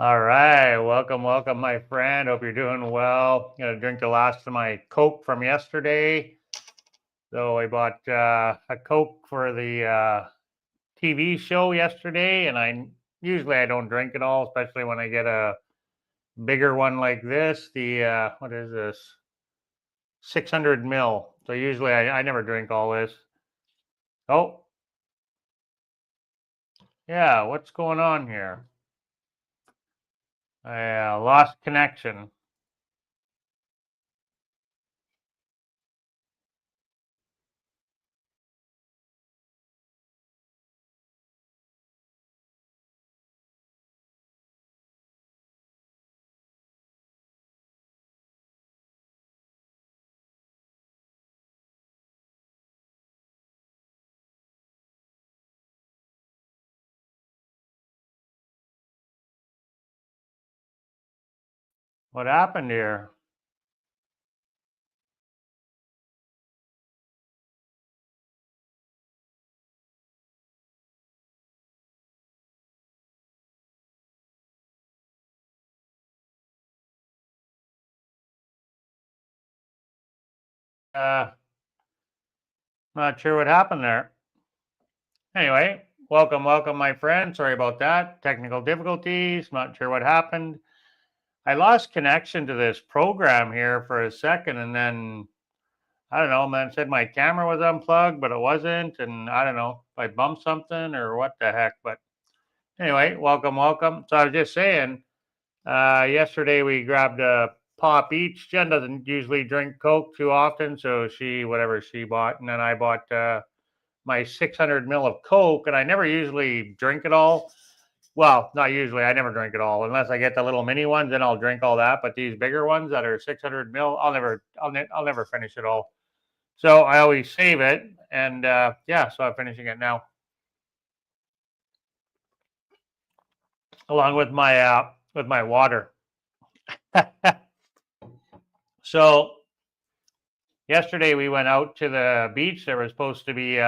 All right, welcome, my friend. Hope you're doing well. Gonna drink the last of my Coke from yesterday. So I bought a Coke for the TV show yesterday, and I don't drink it all, especially when I get a bigger one like this. The what is this? 600 mil. So usually I never drink all this. Oh, yeah, what's going on here? I lost connection. What happened here? Not sure what happened there. Anyway, welcome, my friend. Sorry about that. Technical difficulties. Not sure what happened. I lost connection to this program here for a second, and then I don't know, man. It said my camera was unplugged, but it wasn't, and I don't know if I bumped something or what the heck. But anyway, welcome, welcome. So I was just saying, yesterday we grabbed a pop each. Jen doesn't usually drink Coke too often, so whatever she bought, and then I bought my 600 mil of Coke, and I never usually drink it all. Well, not usually. I never drink it all unless I get the little mini ones. Then I'll drink all that. But these bigger ones that are 600 mil, I'll never finish it all. So I always save it, and yeah, so I'm finishing it now, along with my water. So yesterday we went out to the beach. There was supposed to be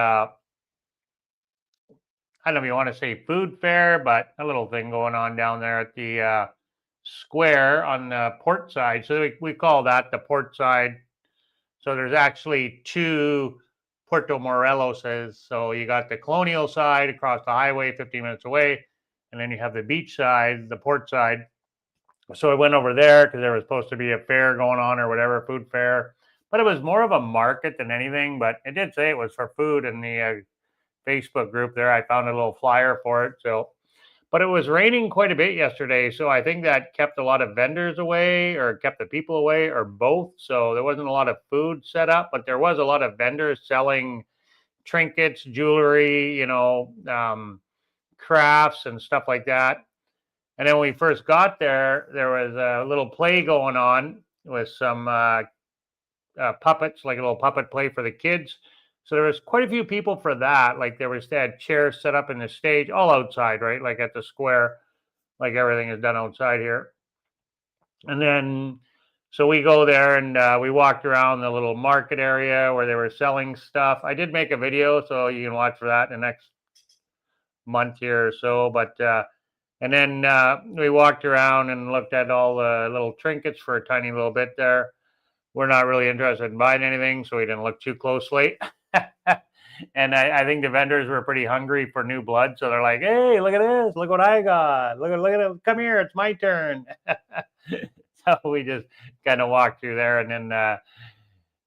I don't know if you want to say food fair, but a little thing going on down there at the square on the port side. So we call that the port side. So there's actually two Puerto Moreloses. So you got the colonial side across the highway, 15 minutes away, and then you have the beach side, the port side. So I went over there because there was supposed to be a fair going on or whatever, food fair. But it was more of a market than anything. But it did say it was for food in the Facebook group there. I found a little flyer for it. So, but it was raining quite a bit yesterday. So I think that kept a lot of vendors away or kept the people away or both. So there wasn't a lot of food set up, but there was a lot of vendors selling trinkets, jewelry, crafts and stuff like that. And then when we first got there, there was a little play going on with some puppets, like a little puppet play for the kids. So there was quite a few people for that. Like they had chairs set up in the stage, all outside, right? Like at the square, like everything is done outside here. And then, so we go there and we walked around the little market area where they were selling stuff. I did make a video, so you can watch for that in the next month here or so. But and then we walked around and looked at all the little trinkets for a tiny little bit there. We're not really interested in buying anything, so we didn't look too closely. And I think the vendors were pretty hungry for new blood, so they're like, "Hey, look at this! Look what I got! Look at it! Come here, it's my turn." So we just kind of walked through there, and then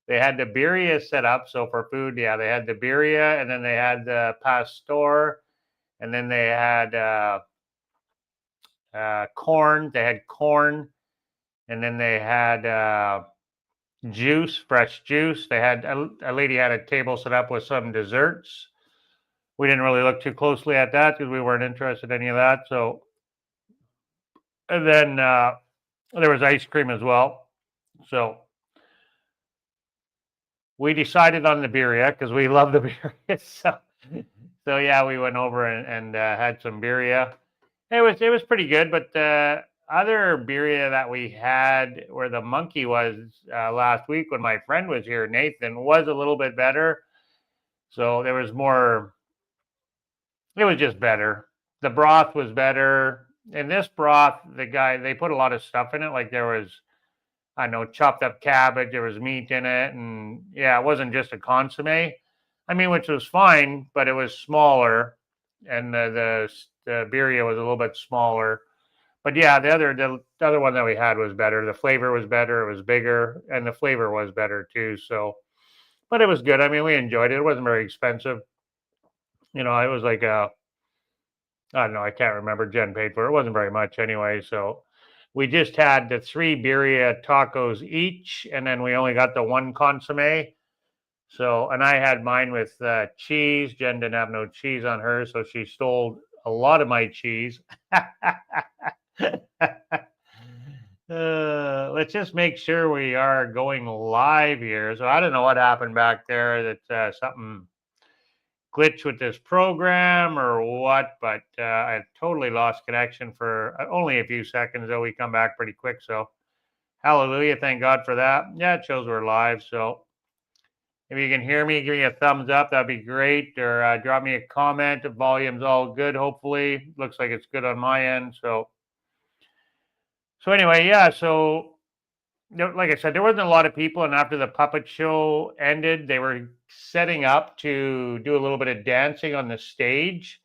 they had the birria set up. So for food, yeah, they had the birria, and then they had the pastor, and then they had corn. They had corn, and then they had juice, fresh juice. They had a lady had a table set up with some desserts. We didn't really look too closely at that because we weren't interested in any of that. So, and then there was ice cream as well. So we decided on the birria because we love the birria. So yeah, we went over and had some birria. It was pretty good, but other birria that we had where the monkey was last week when my friend was here, Nathan, was a little bit better. So there was more. It was just better. The broth was better. in this broth, they put a lot of stuff in it. Like there was, I don't know, chopped up cabbage, there was meat in it, and yeah, it wasn't just a consomme. I mean, which was fine, but it was smaller, and the birria was a little bit smaller. But yeah, the other one that we had was better. The flavor was better. It was bigger, and the flavor was better too. So, but it was good. I mean, we enjoyed it. It wasn't very expensive. You know, it was like I don't know, I can't remember. Jen paid for it. It wasn't very much anyway. So we just had the 3 birria tacos each, and then we only got the 1 consomme. So, and I had mine with cheese. Jen didn't have no cheese on hers, so she stole a lot of my cheese. Let's just make sure we are going live here. So I don't know what happened back there. That something glitch with this program or what, but I totally lost connection for only a few seconds, though we come back pretty quick. So hallelujah, thank God for that. Yeah, it shows we're live. So if you can hear me, give me a thumbs up. That'd be great. Or drop me a comment. The volume's all good, hopefully. Looks like it's good on my end. So anyway, yeah, so like I said, there wasn't a lot of people, and after the puppet show ended, they were setting up to do a little bit of dancing on the stage,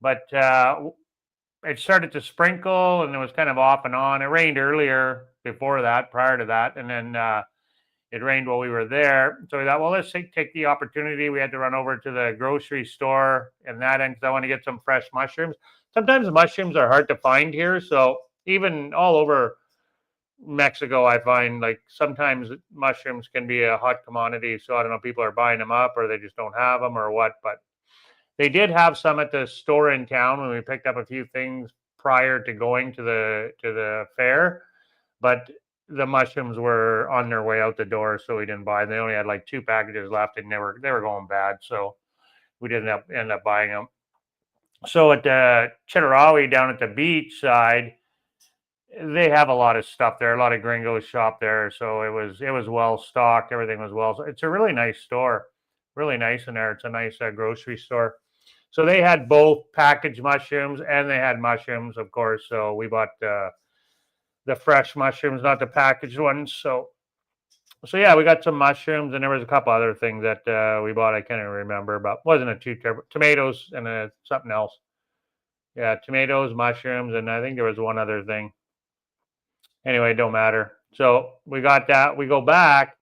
but it started to sprinkle, and it was kind of off and on. It rained earlier before that, prior to that, and then it rained while we were there. So we thought, well, let's take the opportunity. We had to run over to the grocery store and that end because I want to get some fresh mushrooms. Sometimes mushrooms are hard to find here, so even all over Mexico, I find like sometimes mushrooms can be a hot commodity. So I don't know, people are buying them up or they just don't have them or what. But they did have some at the store in town when we picked up a few things prior to going to the fair. But the mushrooms were on their way out the door, so we didn't buy them. They only had like 2 packages left, and they were going bad. So we didn't end up buying them. So at the Chedraui down at the beach side, they have a lot of stuff there. A lot of gringos shop there, so it was well stocked. Everything was well. It's a really nice store, really nice in there. It's a nice grocery store. So they had both packaged mushrooms and they had mushrooms, of course. So we bought the fresh mushrooms, not the packaged ones. So yeah, we got some mushrooms, and there was a couple other things that we bought. I can't even remember, but wasn't it too terrible? Tomatoes and something else. Yeah, tomatoes, mushrooms, and I think there was one other thing. Anyway, it don't matter. So we got that. We go back,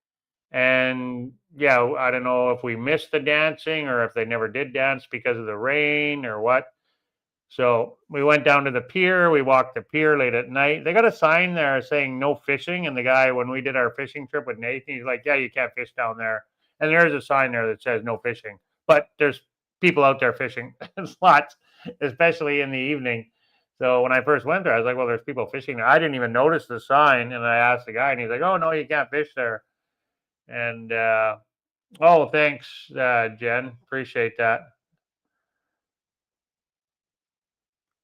and yeah, I don't know if we missed the dancing or if they never did dance because of the rain or what. So we went down to the pier. We walked the pier late at night. They got a sign there saying no fishing. And the guy, when we did our fishing trip with Nathan, he's like, yeah, you can't fish down there. And there's a sign there that says no fishing. But there's people out there fishing. There's lots, especially in the evening. So when I first went there, I was like, well, there's people fishing there. I didn't even notice the sign. And I asked the guy, and he's like, oh, no, you can't fish there. And, oh, thanks, Jen. Appreciate that.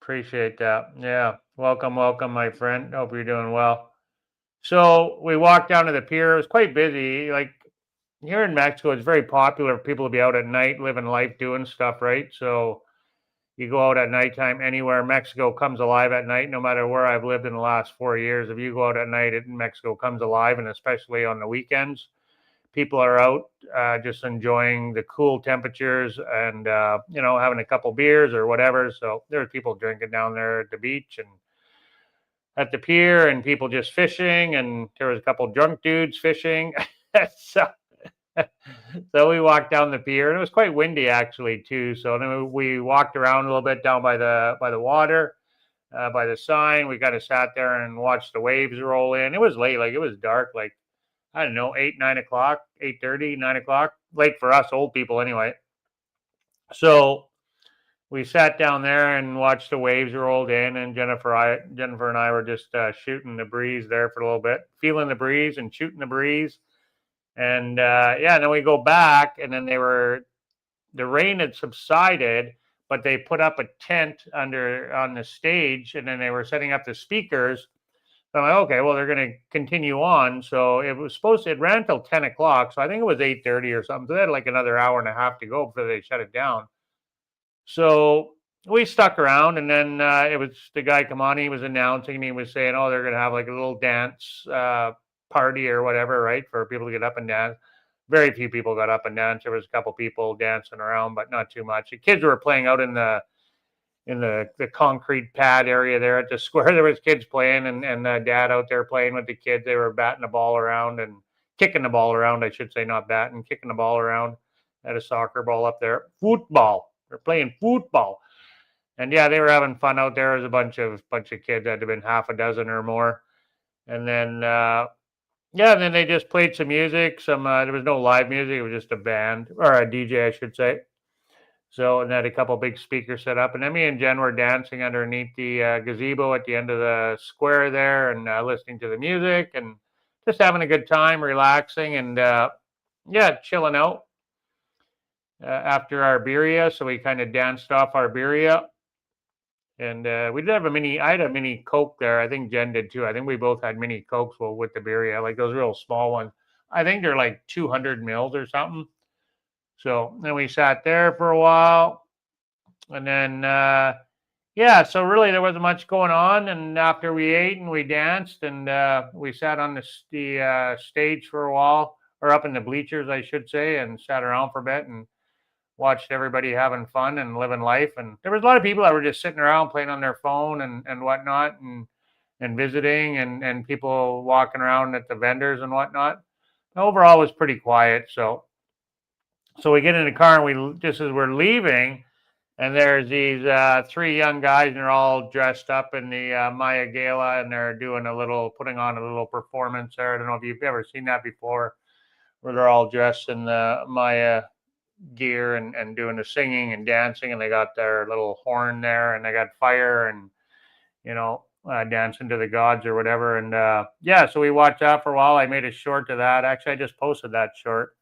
Appreciate that. Yeah. Welcome, my friend. Hope you're doing well. So we walked down to the pier. It was quite busy. Like here in Mexico, it's very popular for people to be out at night, living life, doing stuff, right? So you go out at nighttime anywhere. Mexico comes alive at night, no matter where I've lived in the last 4 years. If you go out at night, Mexico comes alive, and especially on the weekends. People are out just enjoying the cool temperatures and, having a couple beers or whatever. So there's people drinking down there at the beach and at the pier, and people just fishing. And there was a couple drunk dudes fishing. so we walked down the pier, and it was quite windy actually too. So then we walked around a little bit down by the water, by the sign. We kind of sat there and watched the waves roll in. It was late, like it was dark, like I don't know, 8, 9 o'clock, 8:30, 9 o'clock. Late for us old people anyway. So we sat down there and watched the waves rolled in, and Jennifer and I were just shooting the breeze there for a little bit, feeling the breeze and shooting the breeze. And then we go back, and then the rain had subsided, but they put up a tent on the stage, and then they were setting up the speakers. So I'm like, okay, well, they're going to continue on. So it ran till 10 o'clock. So I think it was 8:30 or something. So they had like another hour and a half to go before they shut it down. So we stuck around, and then it was the guy come on. He was announcing, and he was saying, "Oh, they're gonna have like a little dance party or whatever, right, for people to get up and dance." Very few people got up and danced. There was a couple people dancing around, but not too much. The kids were playing out in the concrete pad area there at the square. There was kids playing, and dad out there playing with the kids. They were batting the ball around and kicking the ball around, I should say, not batting, kicking the ball around. Had a soccer ball up there. Football. They're playing football. And yeah, they were having fun out there. There was a bunch of kids. Had to have been half a dozen or more. And then yeah, and then they just played some music. There was no live music. It was just a band or a DJ, I should say. So, and had a couple big speakers set up. And then me and Jen were dancing underneath the gazebo at the end of the square there, and listening to the music and just having a good time, relaxing, and yeah, chilling out after our birria. So we kind of danced off our birria. And we did have I had a mini Coke there. I think Jen did too. I think we both had mini Cokes with the birria, like those real small ones. I think they're like 200 mils or something. So then we sat there for a while. And then, yeah, so really there wasn't much going on. And after we ate and we danced, and we sat on the stage for a while, or up in the bleachers, I should say, and sat around for a bit and watched everybody having fun and living life. And there was a lot of people that were just sitting around playing on their phone and whatnot, and visiting, and people walking around at the vendors and whatnot. Overall, it was pretty quiet. So we get in the car, and we just as we're leaving, and there's these three young guys, and they're all dressed up in the Maya Gala, and they're putting on a little performance there. I don't know if you've ever seen that before, where they're all dressed in the Maya gear and doing the singing and dancing, and they got their little horn there, and they got fire, and dancing to the gods or whatever. And yeah, so we watched that for a while. I made a short to that. Actually, I just posted that short.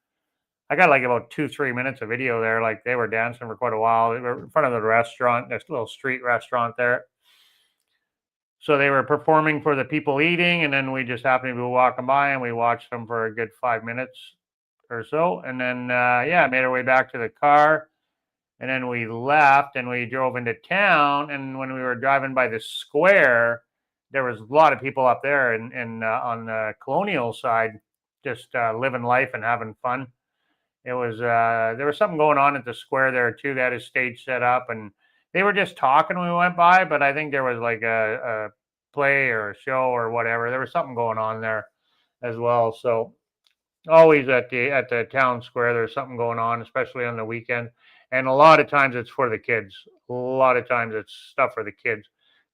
I got like about 2-3 minutes of video there. Like they were dancing for quite a while. They were in front of the restaurant, this little street restaurant there. So they were performing for the people eating, and then we just happened to be walking by, and we watched them for a good 5 minutes or so. And then, yeah, made our way back to the car, and then we left, and we drove into town. And when we were driving by the square, there was a lot of people up there and on the colonial side, just living life and having fun. It was there was something going on at the square there too. They had a stage set up, and they were just talking when we went by. But I think there was like a play or a show or whatever. There was something going on there as well. So always at the town square, there's something going on, especially on the weekend. And a lot of times it's for the kids. A lot of times it's stuff for the kids.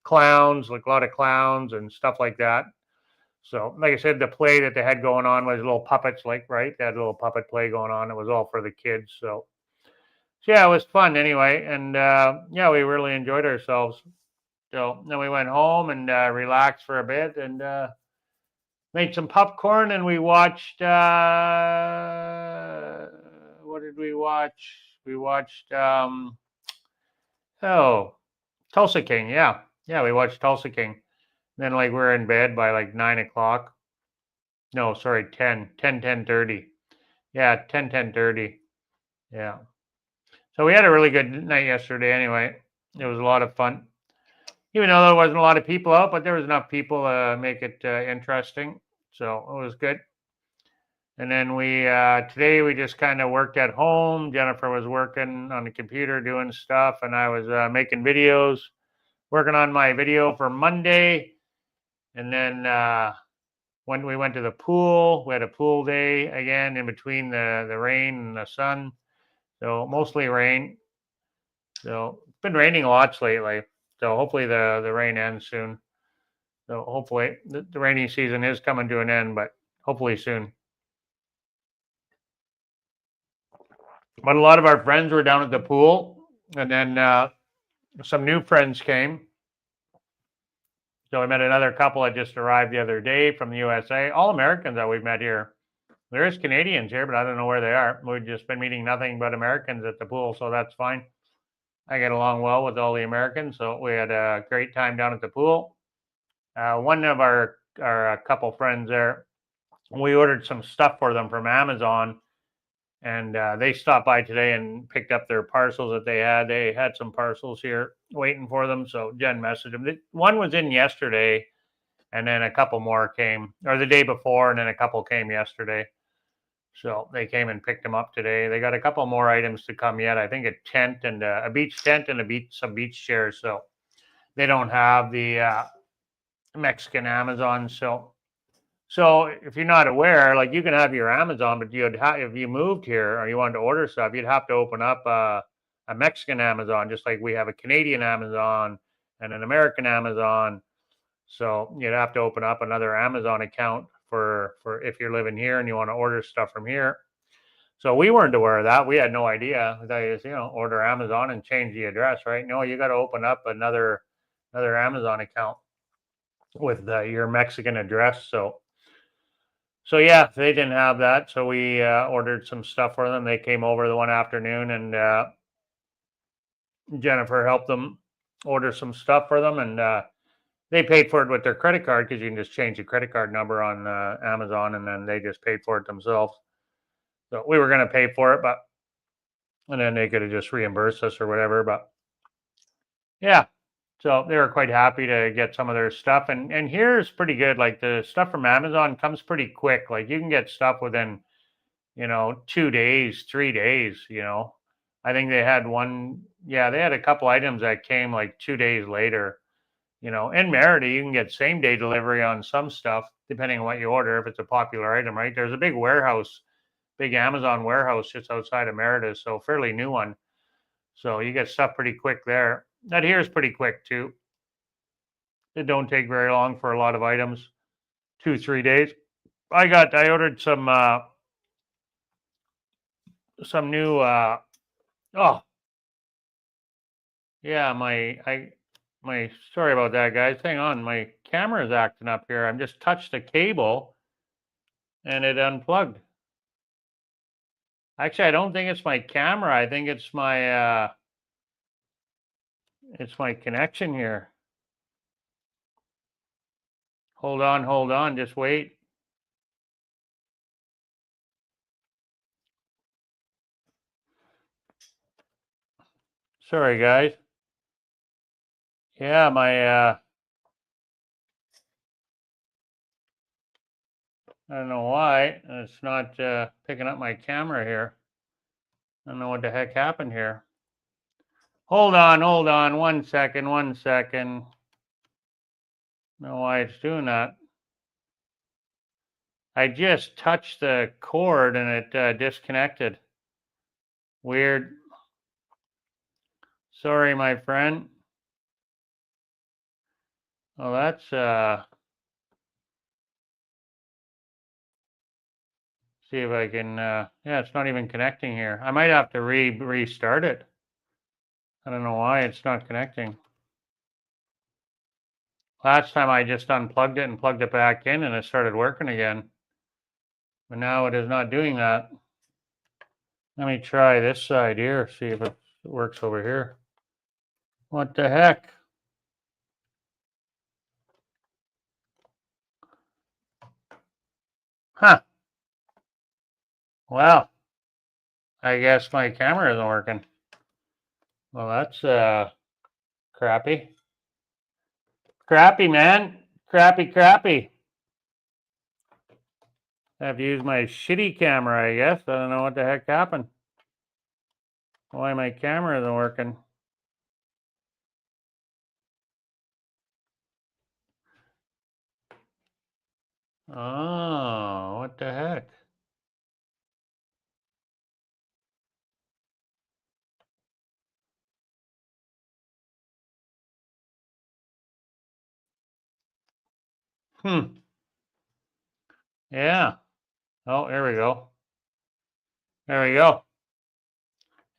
Clowns, like a lot of clowns and stuff like that. So, like I said, the play that they had going on was little puppets, like, right? They had a little puppet play going on. It was all for the kids. So yeah, it was fun anyway. And yeah, we really enjoyed ourselves. So then we went home and relaxed for a bit, and made some popcorn, and we watched, what did we watch? We watched, Tulsa King. Yeah. Yeah, we watched Tulsa King. Then like we're in bed by like 9 o'clock. No, sorry, 10:30. Yeah, 10:30. Yeah. So we had a really good night yesterday anyway. It was a lot of fun. Even though there wasn't a lot of people out, but there was enough people to make it interesting. So it was good. And then today we just kind of worked at home. Jennifer was working on the computer doing stuff, and I was making videos, working on my video for Monday. And then when we went to the pool, we had a pool day again in between the rain and the sun. So mostly rain. So it's been raining lots lately. So hopefully the rain ends soon. So hopefully the rainy season is coming to an end, but hopefully soon. But a lot of our friends were down at the pool, and then some new friends came. So I met another couple that just arrived the other day from the USA. All Americans that we've met here. There is Canadians here, but I don't know where they are. We've just been meeting nothing but Americans at the pool, so that's fine. I get along well with all the Americans, so we had a great time down at the pool. One of our couple friends there, we ordered some stuff for them from Amazon, And they stopped by today and picked up their parcels that they had. They had some parcels here waiting for them. So Jen messaged them. One was in yesterday, and then a couple more came, or the day before, and then a couple came yesterday. So they came and picked them up today. They got a couple more items to come yet. I think a tent and a beach tent and some beach chairs. So they don't have the Mexican Amazon. So if you're not aware, like you can have your Amazon, but if you moved here or you wanted to order stuff, you'd have to open up a Mexican Amazon, just like we have a Canadian Amazon and an American Amazon. So you'd have to open up another Amazon account for if you're living here and you want to order stuff from here. So we weren't aware of that. We had no idea. We thought you just, order Amazon and change the address, right? No, you got to open up another Amazon account with your Mexican address. So yeah, they didn't have that. So we ordered some stuff for them. They came over the one afternoon, and Jennifer helped them order some stuff for them, and they paid for it with their credit card because you can just change the credit card number on Amazon, and then they just paid for it themselves. So we were going to pay for it, and then they could have just reimbursed us or whatever. But yeah, so they were quite happy to get some of their stuff. And here's pretty good. Like the stuff from Amazon comes pretty quick. Like you can get stuff within, 2 days, 3 days, I think they had they had a couple items that came like 2 days later. In Merida, you can get same day delivery on some stuff, depending on what you order, if it's a popular item, right? There's a big Amazon warehouse just outside of Merida, so fairly new one. So you get stuff pretty quick there. That here is pretty quick too. It don't take very long for a lot of items, 2-3 days. I ordered some new sorry about that, guys. Hang on, my camera is acting up here. I just touched the cable and it unplugged. Actually, I don't think it's my camera. I think it's my connection here. Hold on, just wait. Sorry, guys. Yeah, I don't know why it's not picking up my camera here. I don't know what the heck happened here. Hold on, 1 second. I don't know why it's doing that. I just touched the cord and it disconnected. Weird. Sorry, my friend. Oh, that's see if I can yeah, it's not even connecting here. I might have to restart it. I don't know why it's not connecting. Last time I just unplugged it and plugged it back in and it started working again. But now it is not doing that. Let me try this side here, see if it works over here. What the heck? Huh. Well, I guess my camera isn't working. Well, that's crappy. Crappy, man. Crappy. I have to use my shitty camera, I guess. I don't know what the heck happened. Why my camera isn't working. Oh, what the heck? Yeah. Oh, there we go.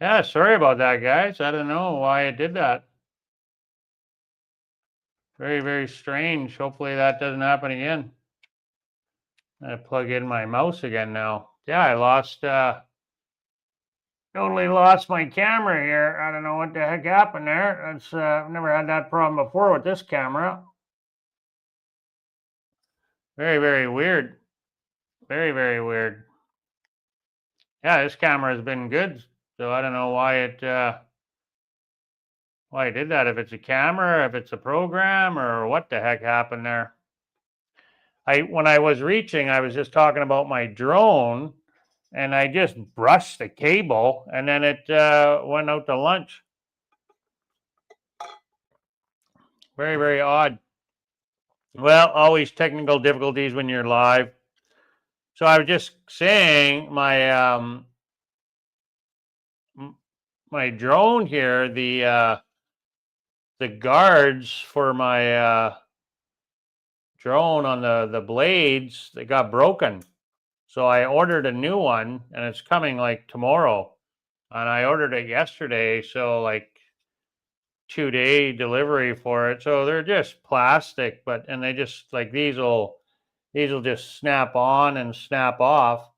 Yeah, sorry about that, guys. I don't know why it did that. Very, very strange. Hopefully that doesn't happen again. I plug in my mouse again now. Yeah, I totally lost my camera here. I don't know what the heck happened there. I've never had that problem before with this camera. Very, very weird. Very, very weird. Yeah, this camera has been good. So I don't know why it did that. If it's a camera, if it's a program, or what the heck happened there. When I was reaching, I was just talking about my drone, and I just brushed the cable, and then it went out to lunch. Very, very odd. Well, always technical difficulties when you're live. So I was just saying my drone here, the guards for my drone on the blades, they got broken. So I ordered a new one, and it's coming like tomorrow. And I ordered it yesterday, so like 2-day delivery for it. So they're just plastic, and they just like these will just snap on and snap off.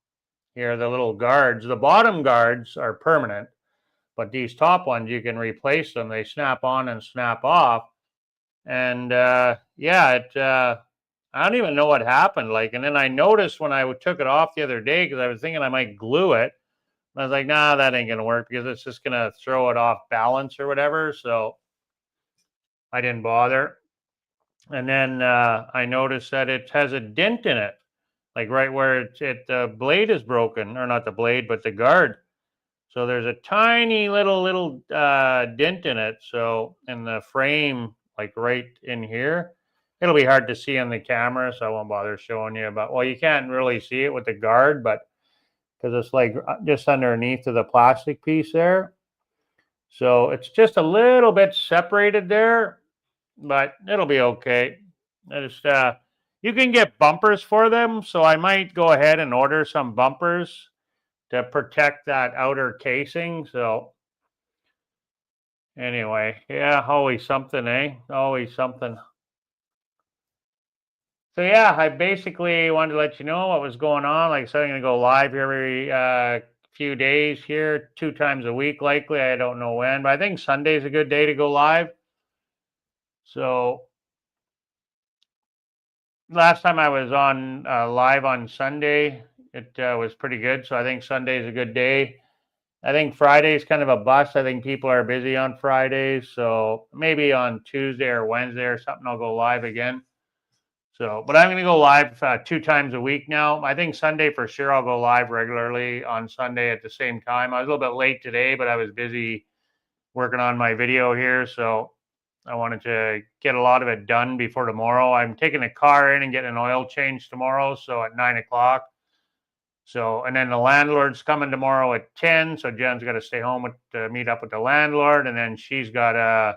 Here, the little guards. The bottom guards are permanent, but these top ones you can replace them. They snap on and snap off. And yeah, I don't even know what happened. Like, and then I noticed when I took it off the other day, because I was thinking I might glue it. I was like, nah, that ain't gonna work because it's just gonna throw it off balance or whatever. So I didn't bother. And then I noticed that it has a dent in it, like right where the blade is broken, or not the blade, but the guard. So there's a tiny little dent in it. So in the frame, like right in here, it'll be hard to see on the camera, so I won't bother showing you. But well, you can't really see it with the guard, but because it's like just underneath of the plastic piece there. So it's just a little bit separated there, but it'll be okay. You can get bumpers for them, so I might go ahead and order some bumpers to protect that outer casing. So anyway, yeah, always something, eh? Always something. So yeah, I basically wanted to let you know what was going on. Like I said, I'm going to go live here every few days here, 2 times a week likely. I don't know when, but I think Sunday's a good day to go live. So last time I was on live on Sunday, it was pretty good. So I think Sunday is a good day. I think Friday is kind of a bust. I think people are busy on Fridays. So maybe on Tuesday or Wednesday or something, I'll go live again. So, but I'm going to go live 2 times a week now. I think Sunday for sure I'll go live regularly on Sunday at the same time. I was a little bit late today, but I was busy working on my video here. So I wanted to get a lot of it done before tomorrow. I'm taking a car in and getting an oil change tomorrow. So at 9 o'clock. So, and then the landlord's coming tomorrow at 10. So Jen's got to stay home to meet up with the landlord. And then she's got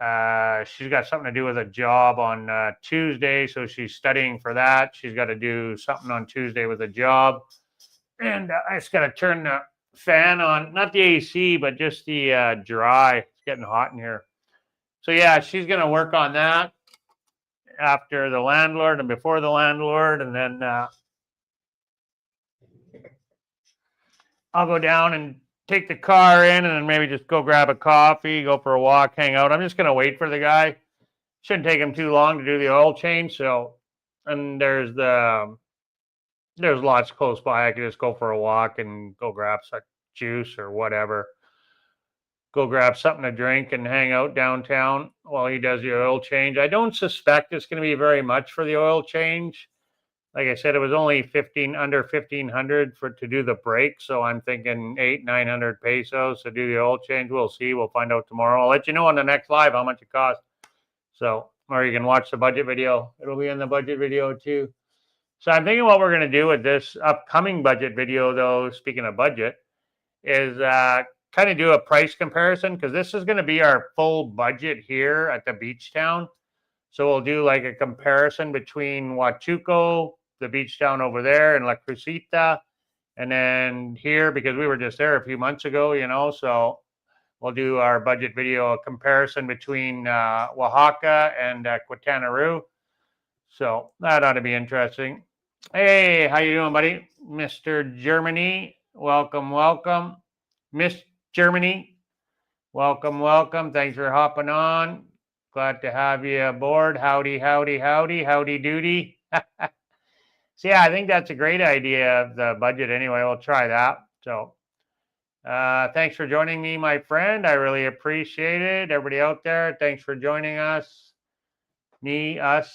something to do with a job on Tuesday. So she's studying for that. She's got to do something on Tuesday with a job. And I just got to turn the fan on, not the AC, but just the dry. It's getting hot in here. So yeah, she's going to work on that after the landlord and before the landlord. And then I'll go down and take the car in and then maybe just go grab a coffee, go for a walk, hang out. I'm just going to wait for the guy. Shouldn't take him too long to do the oil change. So, and there's lots close by. I could just go for a walk and go grab some juice or whatever. Go grab something to drink and hang out downtown while he does the oil change. I don't suspect it's going to be very much for the oil change. Like I said, it was only under 1,500 to do the brake. So I'm thinking 800-900 pesos to do the oil change. We'll see. We'll find out tomorrow. I'll let you know on the next live how much it costs. So, or you can watch the budget video. It'll be in the budget video too. So I'm thinking what we're going to do with this upcoming budget video, though, speaking of budget, is kind of do a price comparison, because this is going to be our full budget here at the beach town. So we'll do like a comparison between Huachuco, the beach town over there, and La Crucita, and then here, because we were just there a few months ago, you know, so we'll do our budget video, a comparison between Oaxaca and Quintana Roo. So that ought to be interesting. Hey, how you doing, buddy? Mr. Germany, welcome, welcome. Miss Germany, welcome, welcome. Thanks for hopping on. Glad to have you aboard. Howdy, howdy, howdy, howdy doody. So yeah, I think that's a great idea of the budget anyway. We'll try that. So thanks for joining me, my friend. I really appreciate it. Everybody out there, thanks for joining us. Me, us,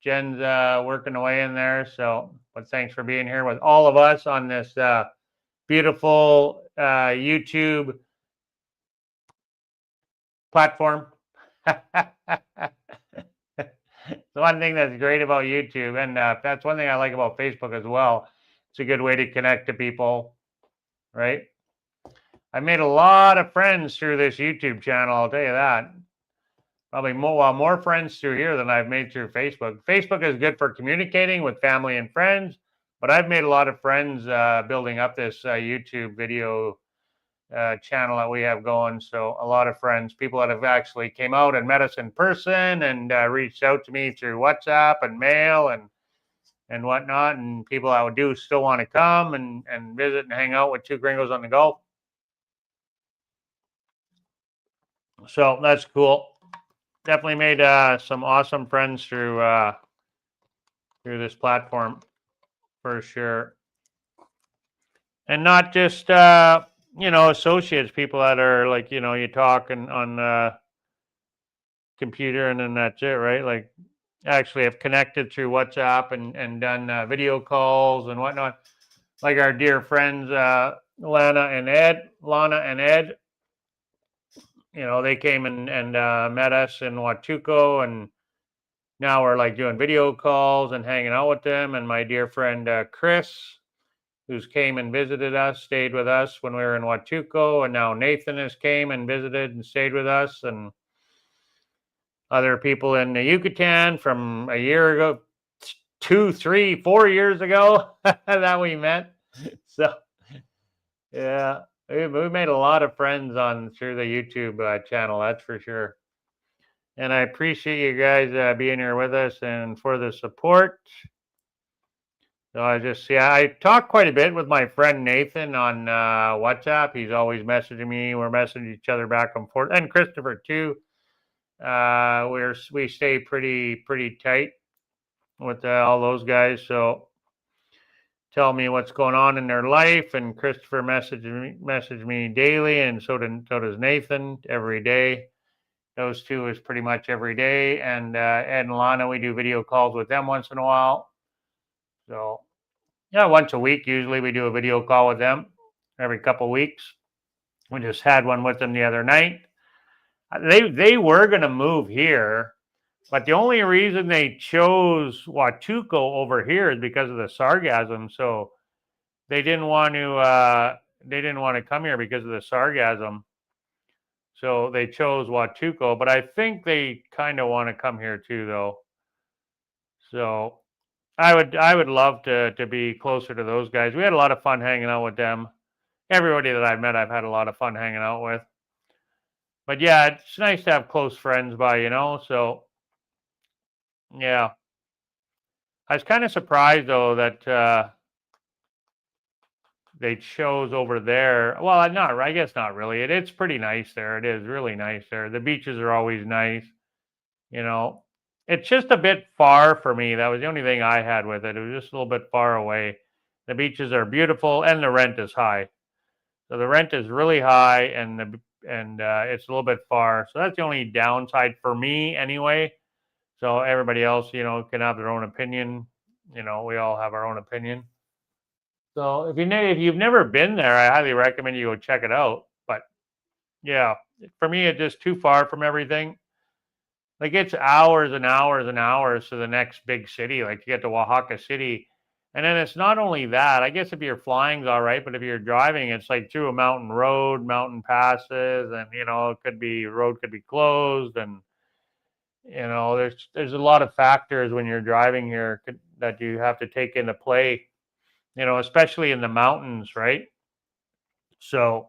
Jen's working away in there. So, but thanks for being here with all of us on this beautiful YouTube platform. The one thing that's great about YouTube, and that's one thing I like about Facebook as well. It's a good way to connect to people, right? I made a lot of friends through this YouTube channel, I'll tell you that. Probably more friends through here than I've made through Facebook. Facebook is good for communicating with family and friends, but I've made a lot of friends building up this YouTube video channel that we have going. So a lot of friends, people that have actually came out and met us in person and reached out to me through WhatsApp and mail and whatnot, and people that do still want to come and visit and hang out with Two Gringos on the Go. So that's cool. Definitely made some awesome friends through this platform for sure, and not just associates, people that are like you talk on computer and then that's it, right? Like actually have connected through WhatsApp and done video calls and whatnot. Like our dear friends Lana and Ed. They came and met us in Huachuco, and now we're like doing video calls and hanging out with them. And my dear friend Chris, who's came and visited us, stayed with us when we were in Huachuco, and now Nathan has came and visited and stayed with us, and other people in the Yucatan from a year ago, 2, 3, 4 years ago that we met. So yeah, we made a lot of friends through the YouTube channel, that's for sure. And I appreciate you guys being here with us and for the support. So I talk quite a bit with my friend Nathan on WhatsApp. He's always messaging me. We're messaging each other back and forth, and Christopher too. We stay pretty tight with all those guys. So tell me what's going on in their life, and Christopher message me daily, and so does Nathan every day. Those two is pretty much every day, and Ed and Lana, we do video calls with them once in a while. So yeah, once a week usually we do a video call with them. Every couple of weeks. We just had one with them the other night. They were going to move here, but the only reason they chose Huachuco over here is because of the sargassum. So they didn't want to come here because of the sargassum. So they chose Huachuco, but I think they kind of want to come here too, though. So I would love to be closer to those guys. We had a lot of fun hanging out with them. Everybody that I've met, I've had a lot of fun hanging out with. But yeah, it's nice to have close friends by, so yeah. I was kind of surprised though that they chose over there. Well, I guess not really. It's pretty nice there. It is really nice there. The beaches are always nice. It's just a bit far for me. That was the only thing I had with it. It was just a little bit far away. The beaches are beautiful and the rent is high. So the rent is really high and it's a little bit far. So that's the only downside for me anyway. So everybody else, can have their own opinion. We all have our own opinion. So if you've never been there, I highly recommend you go check it out. But yeah, for me, it's just too far from everything. Like it's hours and hours and hours to the next big city, like to get to Oaxaca City. And then it's not only that. I guess if you're flying's all right, but if you're driving, it's like through a mountain road, mountain passes, and road could be closed, and there's a lot of factors when you're driving here that you have to take into play. Especially in the mountains, right? So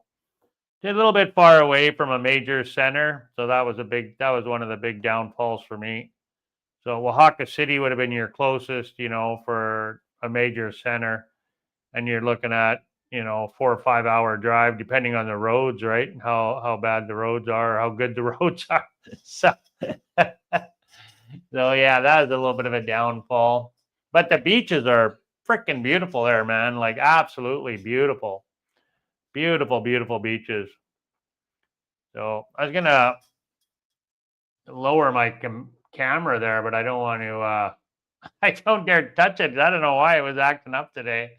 it's a little bit far away from a major center. So that was one of the big downfalls for me. So Oaxaca City would have been your closest, for a major center. And you're looking at, 4 or 5 hour drive, depending on the roads, right? And how bad the roads are, or how good the roads are. So yeah, that was a little bit of a downfall. But the beaches are freaking beautiful there, man. Like absolutely beautiful. Beautiful, beautiful beaches. So I was gonna lower my camera there, but I don't want to. I don't dare touch it. I don't know why it was acting up today.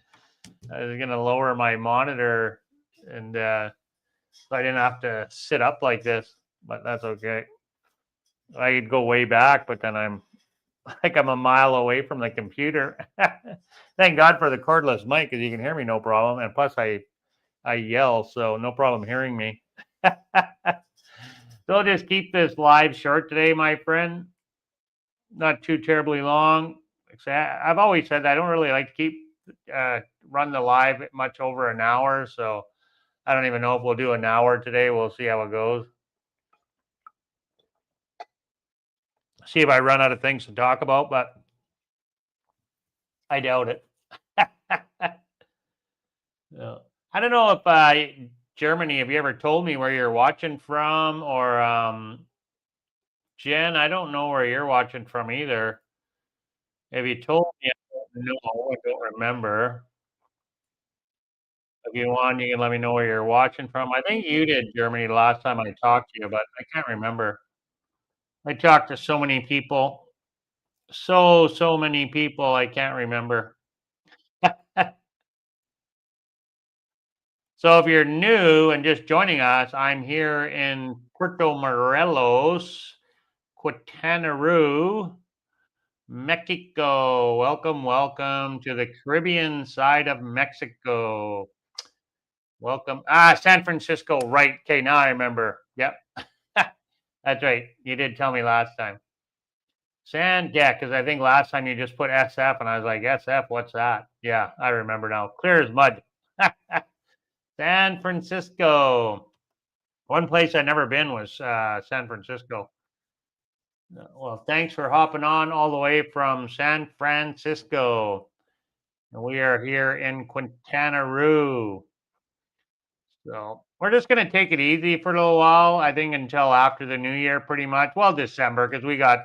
I was gonna lower my monitor, and so I didn't have to sit up like this. But that's okay. I could go way back, but then I'm like I'm a mile away from the computer. Thank God for the cordless mic, because you can hear me no problem. And plus, I yell, so no problem hearing me. So I'll just keep this live short today, my friend. Not too terribly long. I've always said that I don't really like to keep run the live much over an hour, so I don't even know if we'll do an hour today. We'll see how it goes. See if I run out of things to talk about, but I doubt it. Yeah. I don't know if Germany, have you ever told me where you're watching from, or Jen, I don't know where you're watching from either. Have you told me? No, I don't remember. If you want, you can let me know where you're watching from. I think you did, Germany, the last time I talked to you, but I can't remember. I talked to so many people. So many people, I can't remember. So if you're new and just joining us, I'm here in Puerto Morelos, Quintana Roo, Mexico. Welcome, welcome to the Caribbean side of Mexico. Welcome. San Francisco, right. Okay, now I remember. Yep. That's right. You did tell me last time. Yeah, because I think last time you just put SF, and I was like, SF, what's that? Yeah, I remember now. Clear as mud. San Francisco. One place I've never been was San Francisco. Well, thanks for hopping on all the way from San Francisco. And we are here in Quintana Roo. So we're just going to take it easy for a little while, I think, until after the new year, pretty much. Well, December, because we got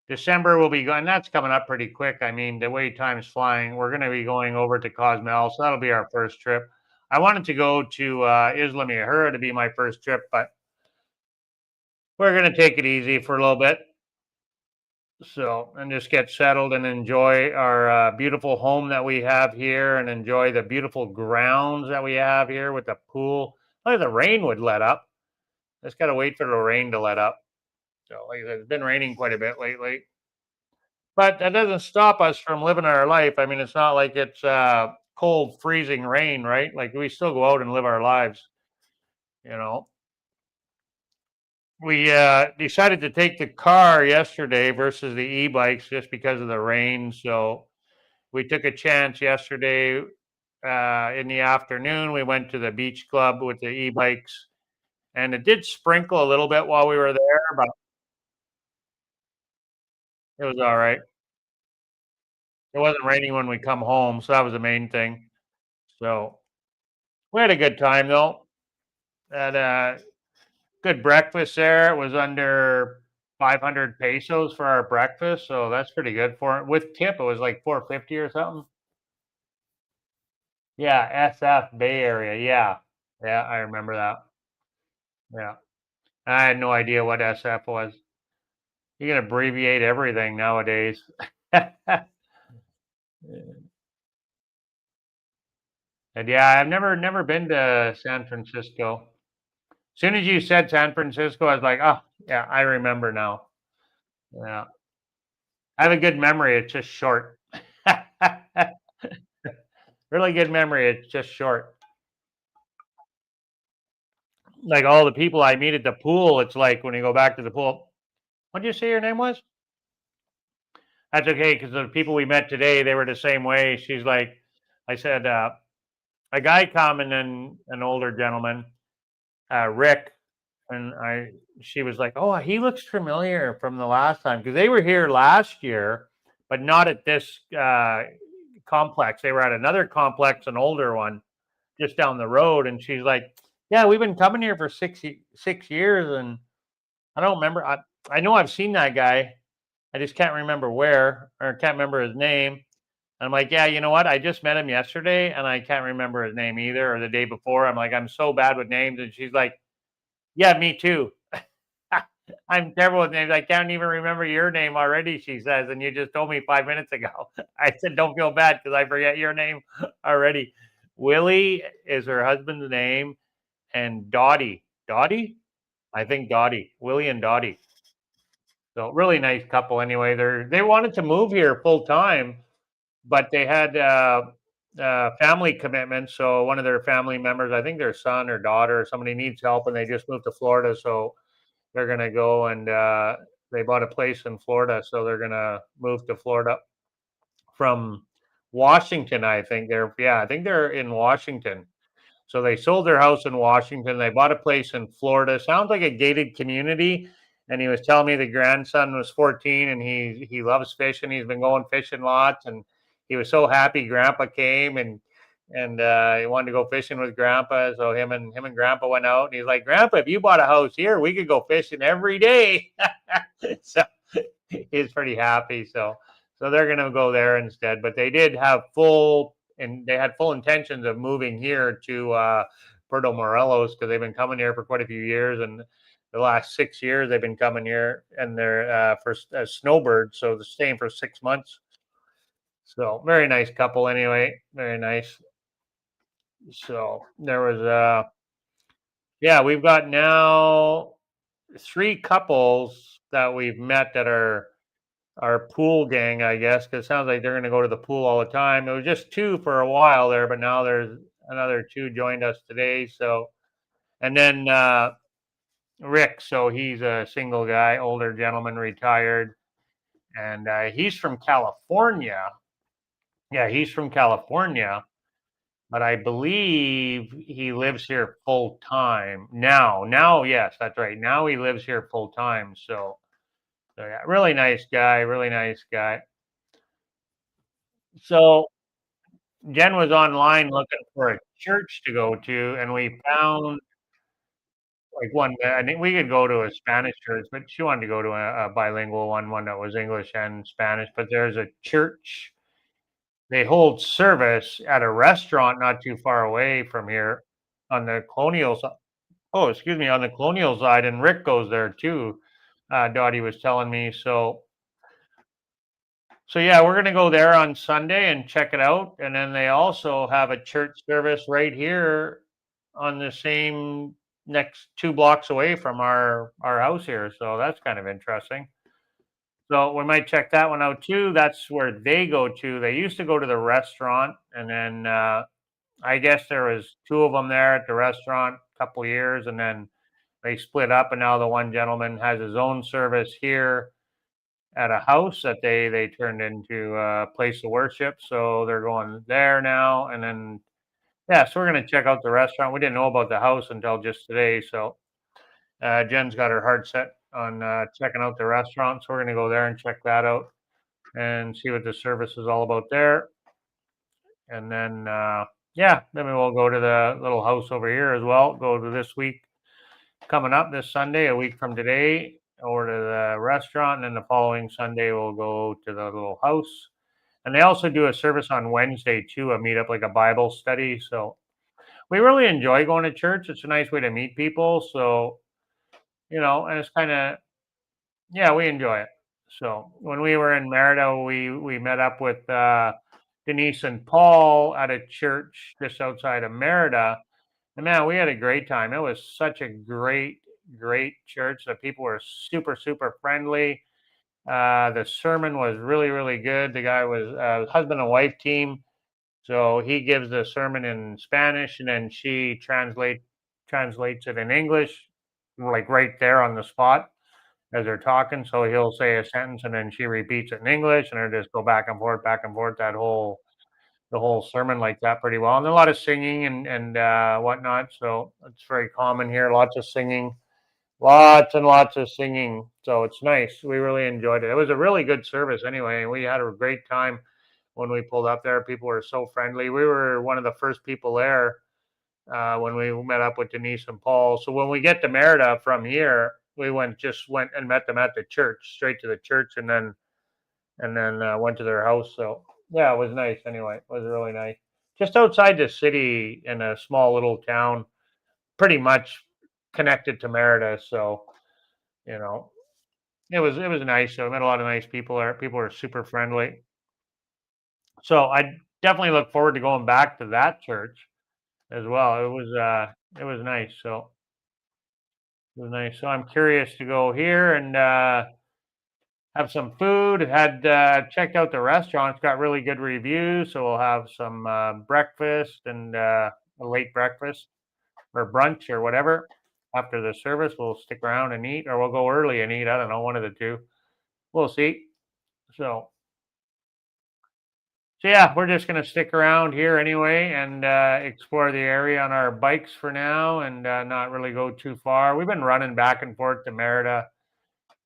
December will be going. That's coming up pretty quick. I mean, the way time's flying. We're going to be going over to Cozumel, so that'll be our first trip. I wanted to go to Isla Mujeres to be my first trip, but we're going to take it easy for a little bit. So, and just get settled and enjoy our beautiful home that we have here, and enjoy the beautiful grounds that we have here with the pool. Like the rain would let up. Just got to wait for the rain to let up. So, like I said, it's been raining quite a bit lately. But that doesn't stop us from living our life. I mean, it's not like it's cold, freezing rain, right? Like we still go out and live our lives, you know. We decided to take the car yesterday versus the e-bikes just because of the rain. So we took a chance yesterday in the afternoon. We went to the beach club with the e-bikes, and it did sprinkle a little bit while we were there, but it was all right. It wasn't raining when we come home, so that was the main thing. So we had a good time though. Had a good breakfast there. It was under 500 pesos for our breakfast, so that's pretty good for it. With tip, it was like 450 or something. Yeah, SF Bay Area. Yeah, yeah, I remember that. Yeah, I had no idea what SF was. You can abbreviate everything nowadays. And yeah, I've never been to San Francisco. As soon as you said San Francisco, I was like, oh yeah, I remember now. Yeah, I have a good memory. It's just short. Really good memory. It's just short. Like all the people I meet at the pool, it's like when you go back to the pool. What did you say your name was? That's okay, because the people we met today, they were the same way. She's like, I said, a guy come and then an older gentleman, Rick, and she was like, oh, he looks familiar from the last time, because they were here last year, but not at this complex. They were at another complex, an older one, just down the road. And she's like, yeah, we've been coming here for 6 years, and I don't remember. I know I've seen that guy. I just can't remember where, or can't remember his name. I'm like, yeah, you know what? I just met him yesterday and I can't remember his name either, or the day before. I'm like, I'm so bad with names. And she's like, yeah, me too. I'm terrible with names. I can't even remember your name already, she says. And you just told me 5 minutes ago. I said, don't feel bad because I forget your name already. Willie is her husband's name, and Dottie. Dottie? I think Dottie. Willie and Dottie. So really nice couple anyway. They wanted to move here full time, but they had family commitments. So one of their family members, I think their son or daughter or somebody needs help, and they just moved to Florida. So they're gonna go and they bought a place in Florida, so they're gonna move to Florida from Washington. I think they're in Washington. So they sold their house in Washington. They bought a place in Florida. Sounds like a gated community. And he was telling me the grandson was 14 and he loves fishing. He's been going fishing lots, and he was so happy Grandpa came and he wanted to go fishing with Grandpa. So him and Grandpa went out, and he's like, Grandpa, if you bought a house here, we could go fishing every day. So he's pretty happy. So they're gonna go there instead. But they did have they had full intentions of moving here to Puerto Morelos because they've been coming here for quite a few years, and the last 6 years they've been coming here, and they're for as snowbirds, so they're staying for 6 months. So very nice couple anyway, very nice. So there was yeah, we've got now three couples that we've met that are our pool gang, I guess, because it sounds like they're going to go to the pool all the time. It was just two for a while there, but now there's another two joined us today. So, and then Rick, so he's a single guy, older gentleman, retired, and he's from California. Yeah, he's from California, but I believe he lives here full time now. Now, yes, that's right. Now he lives here full time. So yeah, really nice guy, really nice guy. So Jen was online looking for a church to go to, and we found like one. I think we could go to a Spanish church, but she wanted to go to a bilingual one that was English and Spanish. But there's a church. They hold service at a restaurant not too far away from here on the colonial side. Oh, excuse me, on the colonial side, and Rick goes there too. Dottie was telling me. So yeah, we're gonna go there on Sunday and check it out, and then they also have a church service right here on the same next 2 blocks away from our house here. So that's kind of interesting. So we might check that one out too. That's where they go to. They used to go to the restaurant, and then I guess there was two of them there at the restaurant a couple years, and then they split up, and now the one gentleman has his own service here at a house that they turned into a place of worship. So they're going there now, and then yeah, so we're gonna check out the restaurant. We didn't know about the house until just today. So Jen's got her heart set on checking out the restaurant, so we're gonna go there and check that out and see what the service is all about there. And then yeah, then we'll go to the little house over here as well. Go to this week coming up this Sunday, a week from today, over to the restaurant, and then the following Sunday we'll go to the little house. And they also do a service on Wednesday too, a meetup like a Bible study. So we really enjoy going to church. It's a nice way to meet people. So, and it's kind of, yeah, we enjoy it. So when we were in Merida, we met up with Denise and Paul at a church just outside of Merida. And man, we had a great time. It was such a great church. The people were super, super friendly. The sermon was really good. The guy was husband and wife team. So he gives the sermon in Spanish, and then she translates it in English, like right there on the spot as they're talking. So he'll say a sentence, and then she repeats it in English, and they just go back and forth, the whole sermon like that pretty well. And a lot of singing and whatnot. So it's very common here. Lots of singing, lots and lots of singing. So it's nice. We really enjoyed it. It was a really good service anyway. We had a great time when we pulled up there. People were so friendly. We were one of the first people there when we met up with Denise and Paul. So when we get to Merida from here, we just went and met them at the church, straight to the church, and then went to their house. So Yeah, it was nice anyway. It was really nice. Just outside the city in a small little town, pretty much connected to Merida. So, you know, it was nice. So I met a lot of nice people there. People are super friendly. So I definitely look forward to going back to that church as well. It was nice. So it was nice. So I'm curious to go here and have some food. Had checked out the restaurant. It's got really good reviews. So we'll have some breakfast and a late breakfast or brunch or whatever. After the service, we'll stick around and eat, or we'll go early and eat. I don't know, one of the two. We'll see. So, so yeah, we're just gonna stick around here anyway and explore the area on our bikes for now, and not really go too far. We've been running back and forth to Merida.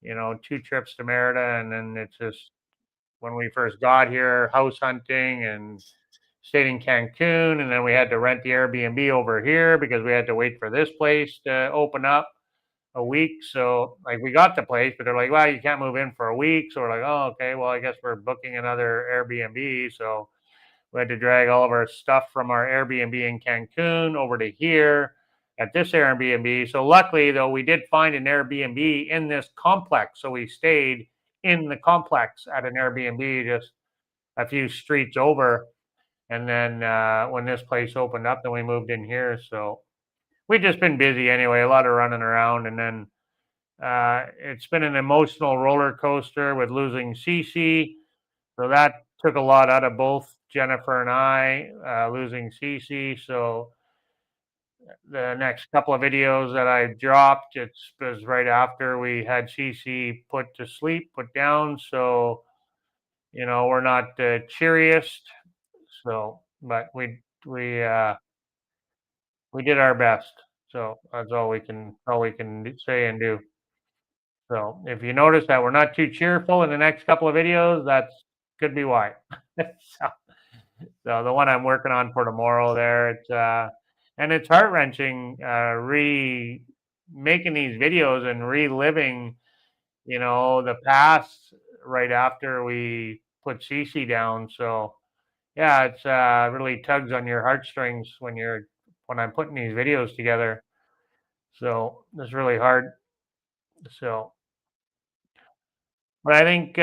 2 trips to Merida, and then it's just when we first got here, house hunting and stayed in Cancun, and then we had to rent the Airbnb over here because we had to wait for this place to open up a week. So like we got the place, but they're like, well, you can't move in for a week. So we're like, oh, okay, well, I guess we're booking another Airbnb. So we had to drag all of our stuff from our Airbnb in Cancun over to here at this Airbnb. So luckily, though, we did find an Airbnb in this complex. So we stayed in the complex at an Airbnb just a few streets over. And then when this place opened up, then we moved in here. So we've just been busy anyway, a lot of running around. And then it's been an emotional roller coaster with losing Cece. So that took a lot out of both Jennifer and I, losing Cece. So the next couple of videos that I dropped, it was right after we had Cece put to sleep, put down. So, we're not the cheeriest. So, but we did our best. So that's all we can say and do. So if you notice that we're not too cheerful in the next couple of videos, that's could be why. so, so the one I'm working on for tomorrow there, and it's heart wrenching, making these videos and reliving, the past right after we put Cece down. So yeah, it's really tugs on your heartstrings when I'm putting these videos together. So it's really hard. So, but I think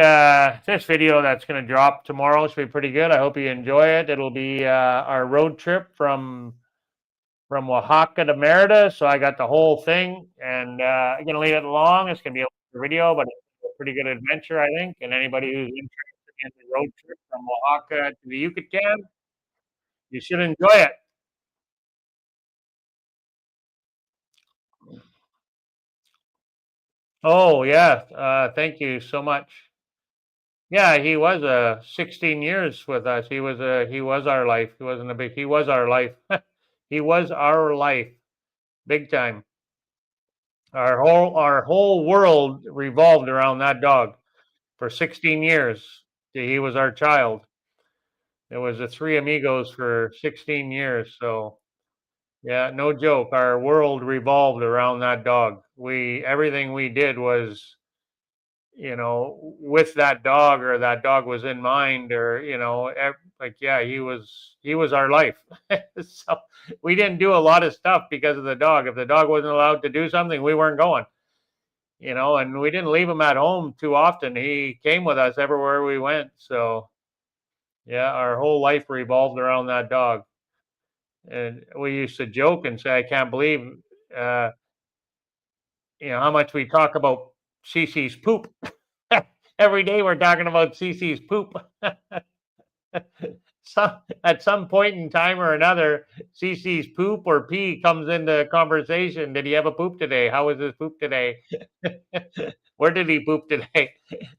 this video that's going to drop tomorrow should be pretty good. I hope you enjoy it. It'll be our road trip from Oaxaca to Merida. So I got the whole thing, and I'm going to leave it long. It's going to be a longer video, but it's a pretty good adventure, I think. And anybody who's interested in the road trip from Oaxaca to the Yucatan, you should enjoy it. Oh yeah, thank you so much. Yeah, he was 16 years with us. He was our life. He wasn't a big. He was our life. He was our life, big time. Our whole world revolved around that dog for 16 years. He was our child. It was the three amigos for 16 years. So yeah, no joke. Our world revolved around that dog. We everything we did was with that dog, or that dog was in mind, or like yeah, he was our life. So we didn't do a lot of stuff because of the dog. If the dog wasn't allowed to do something, we weren't going. And we didn't leave him at home too often. He came with us everywhere we went. So yeah, our whole life revolved around that dog. And we used to joke and say, I can't believe uh, how much we talk about Cece's poop. Every day we're talking about Cece's poop. At some point in time or another, Cece's poop or pee comes into conversation. Did he have a poop today? How was his poop today? Where did he poop today?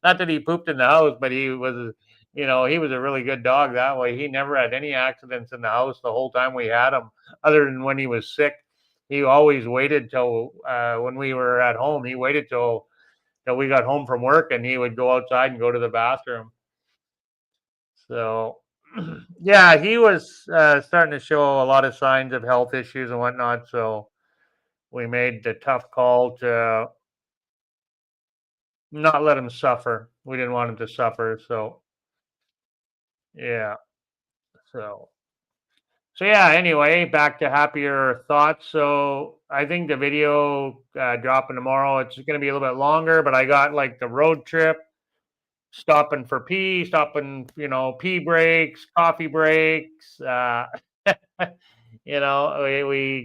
Not that he pooped in the house, but he was a really good dog that way. He never had any accidents in the house the whole time we had him, other than when he was sick. He always waited till when we were at home. He waited till we got home from work, and he would go outside and go to the bathroom. So, yeah, he was starting to show a lot of signs of health issues and whatnot. So we made the tough call to not let him suffer. We didn't want him to suffer. So Yeah. So so yeah, anyway, back to happier thoughts. So I think the video dropping tomorrow, it's going to be a little bit longer, but I got like the road trip, stopping for pee, stopping, pee breaks, coffee breaks. We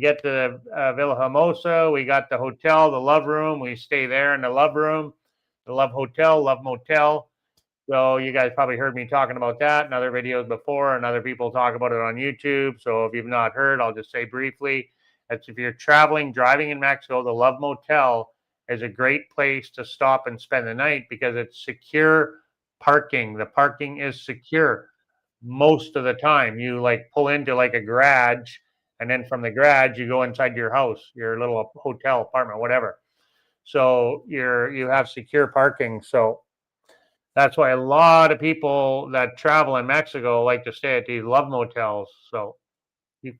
get to Villa Hermosa. We got the hotel, the Love Room. We stay there in the Love Room, the Love Hotel, Love Motel. So you guys probably heard me talking about that in other videos before, and other people talk about it on YouTube. So if you've not heard, I'll just say briefly. That's if you're traveling, driving in Mexico, the Love Motel is a great place to stop and spend the night because it's secure parking. The parking is secure most of the time. You like pull into like a garage, and then from the garage you go inside your house, your little hotel, apartment, whatever. So you have secure parking. So that's why a lot of people that travel in Mexico like to stay at these love motels. So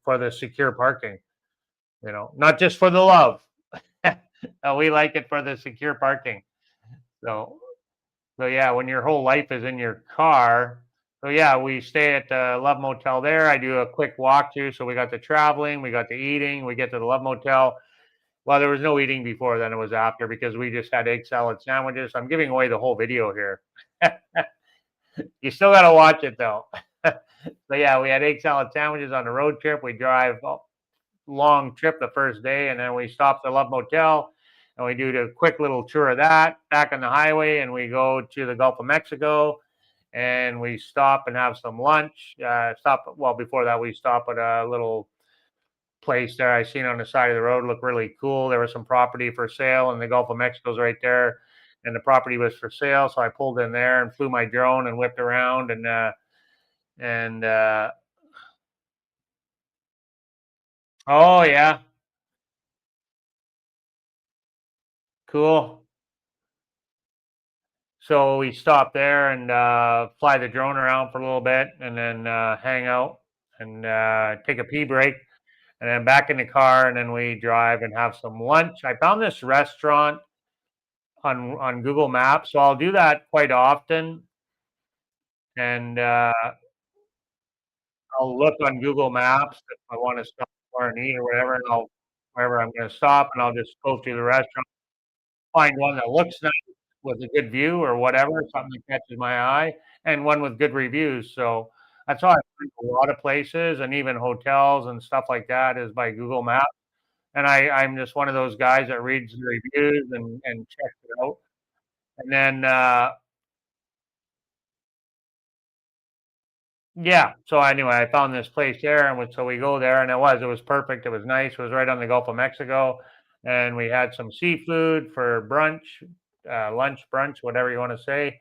for the secure parking, not just for the love. We like it for the secure parking. So, so yeah, when your whole life is in your car. So yeah, we stay at the Love Motel there. I do a quick walkthrough. So we got the traveling, we got the eating, we get to the Love Motel. Well, there was no eating before then, it was after because we just had egg salad sandwiches. I'm giving away the whole video here. You still got to watch it though. So yeah, we had egg salad sandwiches on the road trip. We drive long trip the first day, and then we stop at the Love Motel, and we do the quick little tour of that back on the highway, and we go to the Gulf of Mexico, and we stop and have some lunch. Before that, we stop at a little place there I seen on the side of the road. Looked really cool. There was some property for sale, and the Gulf of Mexico's right there, and the property was for sale. So I pulled in there and flew my drone and whipped around and oh yeah, cool. So we stopped there and fly the drone around for a little bit, and then hang out and take a pee break, and then back in the car, and then we drive and have some lunch. I found this restaurant on Google Maps, so I'll do that quite often, and I'll look on Google Maps if I want to stop somewhere and eat or whatever, and I'll wherever I'm going to stop, and I'll just go to the restaurant, find one that looks nice with a good view or whatever, something that catches my eye, and one with good reviews. So that's how I find a lot of places and even hotels and stuff like that is by Google Maps. And I'm just one of those guys that reads the reviews and checks it out. And then yeah. So anyway, I found this place there, and so we go there, and it was perfect. It was nice. It was right on the Gulf of Mexico, and we had some seafood for brunch, lunch, brunch, whatever you want to say,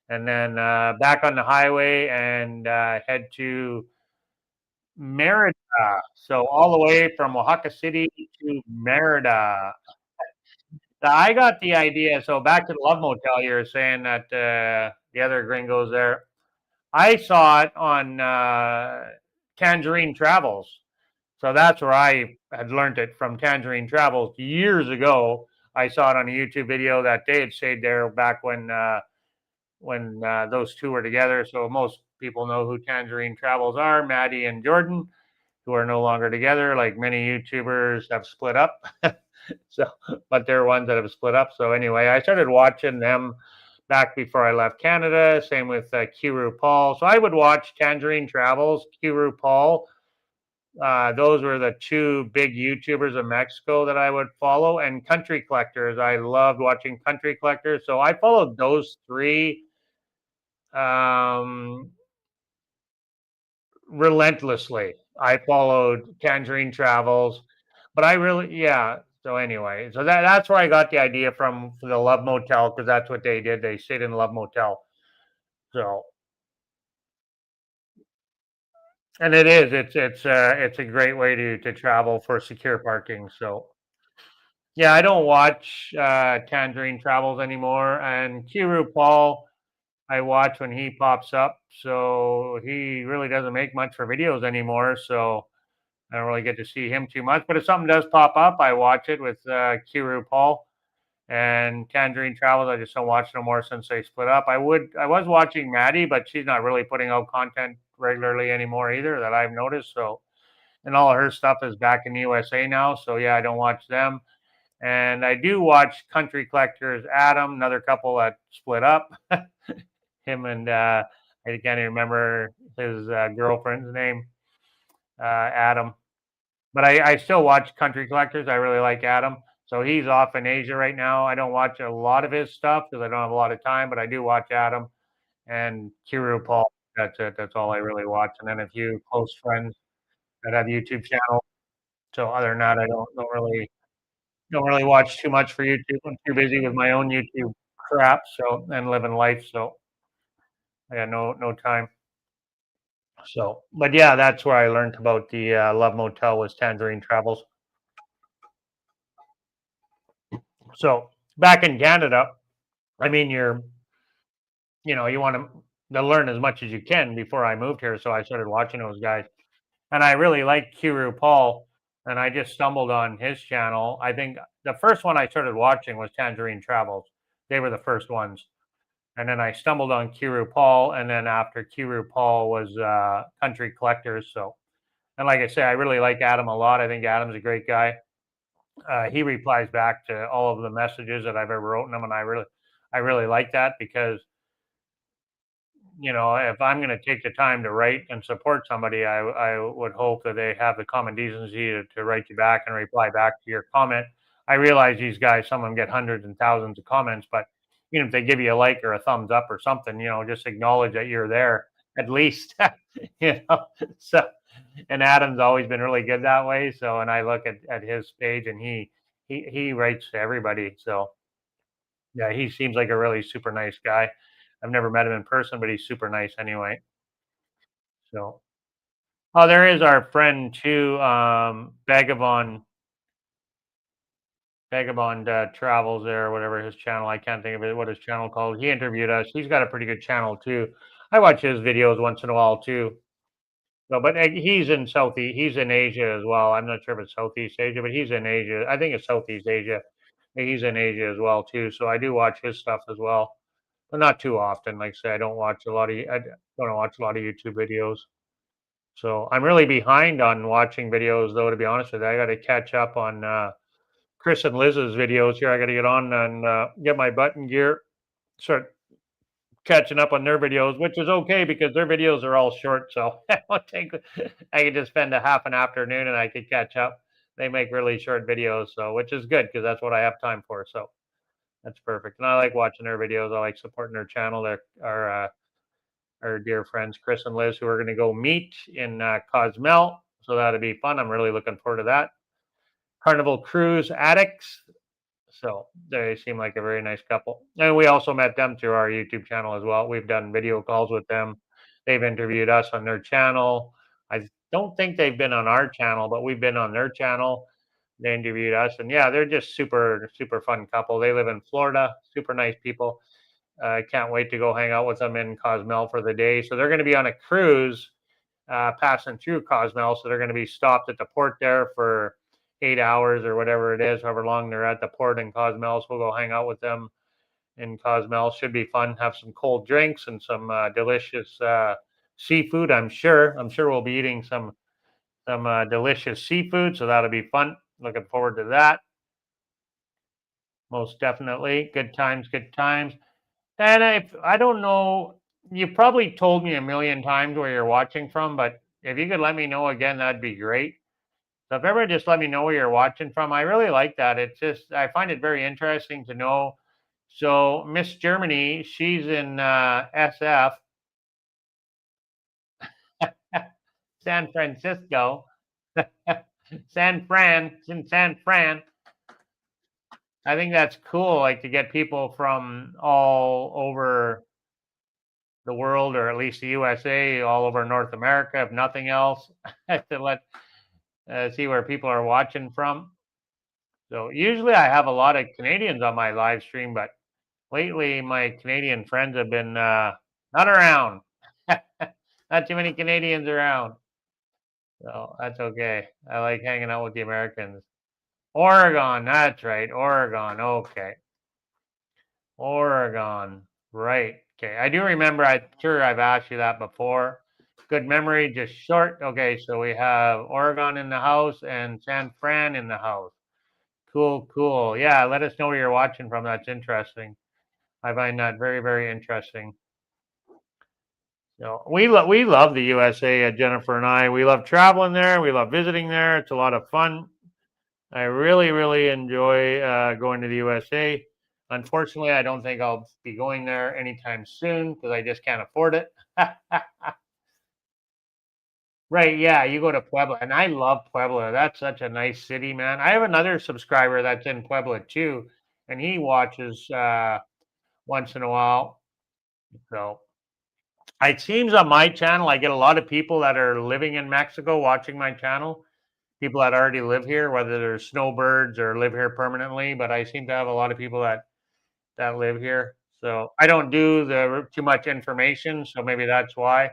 and then back on the highway and head to Merida. So all the way from Oaxaca City to Merida. I got the idea. So back to the Love Motel, you were saying that the other gringos there. I saw it on Tangerine Travels. So that's where I had learned it from Tangerine Travels years ago. I saw it on a YouTube video that they had stayed there back when those two were together. So most people know who Tangerine Travels are, Maddie and Jordan, who are no longer together. Like many YouTubers have split up. So, but they're ones that have split up. So anyway, I started watching them back before I left Canada. Same with Kiru Paul. So I would watch Tangerine Travels, Kiru Paul. Those were the two big YouTubers of Mexico that I would follow, and Country Collectors. I loved watching Country Collectors. So I followed those three um, relentlessly. I followed Tangerine Travels, but I really, yeah. So anyway, so that's where I got the idea from for the Love Motel because that's what they did. They stayed in Love Motel. So and it is it's a great way to travel for secure parking. So yeah, I don't watch Tangerine Travels anymore, and Kiru Paul I watch when he pops up. So he really doesn't make much for videos anymore. So I don't really get to see him too much. But if something does pop up, I watch it with Kiru Paul. And Tangerine Travels, I just don't watch no more since they split up. I was watching Maddie, but she's not really putting out content regularly anymore either that I've noticed. So, and all her stuff is back in the USA now. So yeah, I don't watch them. And I do watch Country Collectors Adam, another couple that split up. Him and I can't even remember his girlfriend's name, Adam. But I still watch Country Collectors. I really like Adam. So he's off in Asia right now. I don't watch a lot of his stuff because I don't have a lot of time, but I do watch Adam and Kiru Paul. That's it. That's all I really watch. And then a few close friends that have YouTube channels. So other than that, I don't really watch too much for YouTube. I'm too busy with my own YouTube crap. So and living life. So I got no time. So, but yeah, that's where I learned about the Love Motel was Tangerine Travels. So back in Canada, I mean, you want to learn as much as you can before I moved here. So I started watching those guys, and I really like Kiru Paul, and I just stumbled on his channel. I think the first one I started watching was Tangerine Travels. They were the first ones, and then I stumbled on Kiru Paul, and then after Kiru Paul was Country Collectors. So, and like I say, I really like Adam a lot. I think Adam's a great guy. He replies back to all of the messages that I've ever written him, and I really like that because if I'm going to take the time to write and support somebody, I would hope that they have the common decency to write you back and reply back to your comment. I realize these guys, some of them get hundreds and thousands of comments, but even if they give you a like or a thumbs up or something, just acknowledge that you're there at least, you know. So, and Adam's always been really good that way. So, and I look at his page and he writes to everybody. So, yeah, he seems like a really super nice guy. I've never met him in person, but he's super nice anyway. So, oh, there is our friend too, Vagabond Travels there, or whatever his channel. I can't think of it. What his channel called? He interviewed us. He's got a pretty good channel too. I watch his videos once in a while too. So, but he's in He's in Asia as well. I'm not sure if it's Southeast Asia, but he's in Asia. I think it's Southeast Asia. He's in Asia as well too. So I do watch his stuff as well, but not too often. Like I say, I don't watch a lot of YouTube videos. So I'm really behind on watching videos, though. To be honest with you, I got to catch up on Chris and Liz's videos here. I got to get on and get my button gear, start catching up on their videos, which is okay because their videos are all short. So I can just spend a half an afternoon and I could catch up. They make really short videos, so which is good because that's what I have time for. So that's perfect. And I like watching their videos. I like supporting their channel. They're our dear friends Chris and Liz, who are going to go meet in Cozumel. So that'll be fun. I'm really looking forward to that. Carnival Cruise Addicts. So they seem like a very nice couple. And we also met them through our YouTube channel as well. We've done video calls with them. They've interviewed us on their channel. I don't think they've been on our channel, but we've been on their channel. They interviewed us. And yeah, they're just super, super fun couple. They live in Florida, super nice people. I can't wait to go hang out with them in Cozumel for the day. So they're going to be on a cruise passing through Cozumel. So they're going to be stopped at the port there for 8 hours or whatever it is, however long they're at the port in Cozumel. So we'll go hang out with them in Cozumel. Should be fun. Have some cold drinks and some delicious seafood. I'm sure we'll be eating some delicious seafood. So that'll be fun. Looking forward to that. Most definitely. Good times, good times. And I don't know, you probably told me a million times where you're watching from, but if you could let me know again, that'd be great. So if ever just let me know where you're watching from, I really like that. It's just I find it very interesting to know. So Miss Germany, she's in SF, San Francisco, San Fran, it's in San Fran. I think that's cool, like to get people from all over the world, or at least the USA, all over North America, if nothing else, to let see where people are watching from. So usually I have a lot of Canadians on my live stream, but lately my Canadian friends have been not around. Not too many Canadians around. So that's okay. I like hanging out with the Americans. Oregon, that's right. Oregon. Okay. Oregon. Right. Okay. I do remember. I'm sure I've asked you that before. Good memory, just short. Okay. So we have Oregon in the house and San Fran in the house. Cool. Cool. Yeah. Let us know where you're watching from. That's interesting. I find that very, very interesting. So we love the USA, Jennifer and I. We love traveling there. We love visiting there. It's a lot of fun. I really, really enjoy going to the USA. Unfortunately, I don't think I'll be going there anytime soon because I just can't afford it. Right, yeah, you go to Puebla, and I love Puebla. That's such a nice city, man. I have another subscriber that's in Puebla too, and he watches once in a while. So it seems on my channel, I get a lot of people that are living in Mexico watching my channel. People that already live here, whether they're snowbirds or live here permanently. But I seem to have a lot of people that live here. So I don't do too much information, so maybe that's why.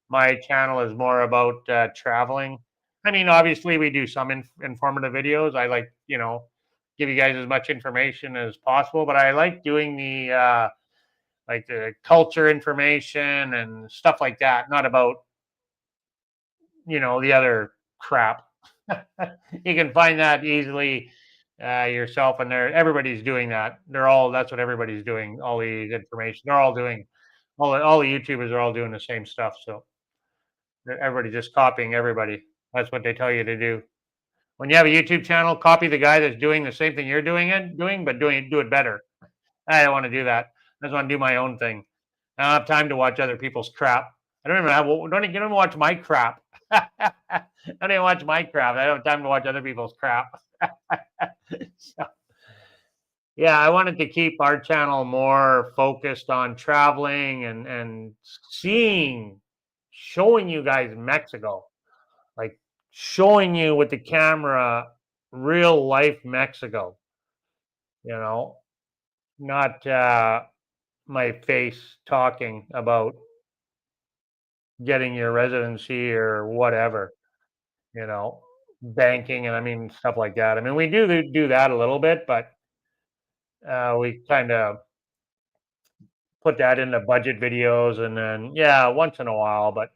My channel is more about traveling. I mean, obviously, we do some informative videos. I like, give you guys as much information as possible, but I like doing the culture information and stuff like that, not about, the other crap. You can find that easily yourself, and everybody's doing that. That's what everybody's doing. All these information, they're all doing. All the YouTubers are all doing the same stuff. So everybody's just copying everybody. That's what they tell you to do. When you have a YouTube channel, copy the guy that's doing the same thing you're doing, but do it better. I don't want to do that. I just want to do my own thing. I don't have time to watch other people's crap. I don't even watch my crap. I don't even watch my crap. I don't have time to watch other people's crap. So, yeah, I wanted to keep our channel more focused on traveling and showing you guys Mexico, like showing you with the camera real life Mexico, you know, not my face talking about getting your residency or whatever, you know, banking and I mean stuff like that. I mean, we do that a little bit, but we kind of put that in the budget videos, and then yeah, once in a while, but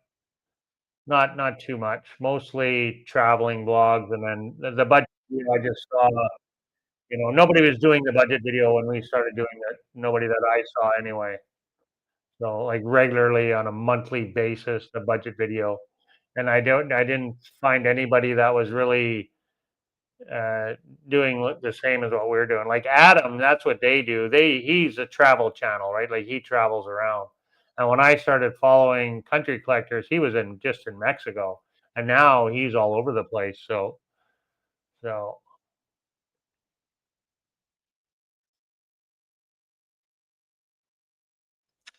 not too much. Mostly traveling vlogs, and then the budget video I just saw. Nobody was doing the budget video when we started doing it. Nobody that I saw anyway. So like regularly on a monthly basis, the budget video, and I didn't find anybody that was really uh, doing the same as what we're doing. Like Adam, that's what they do. He's a travel channel, right? Like he travels around. And when I started following Country Collectors, he was just in Mexico, and now he's all over the place. So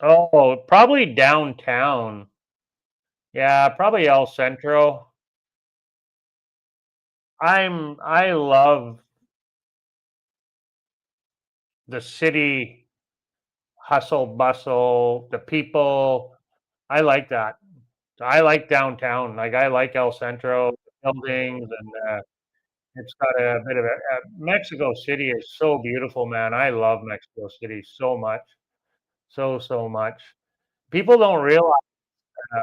oh, probably downtown. Yeah, probably El Centro. I love the city hustle bustle, the people. I like that. I like downtown. Like I like El Centro buildings, and it's got a bit of Mexico City is so beautiful, man. I love Mexico City so much, so much. People don't realize uh,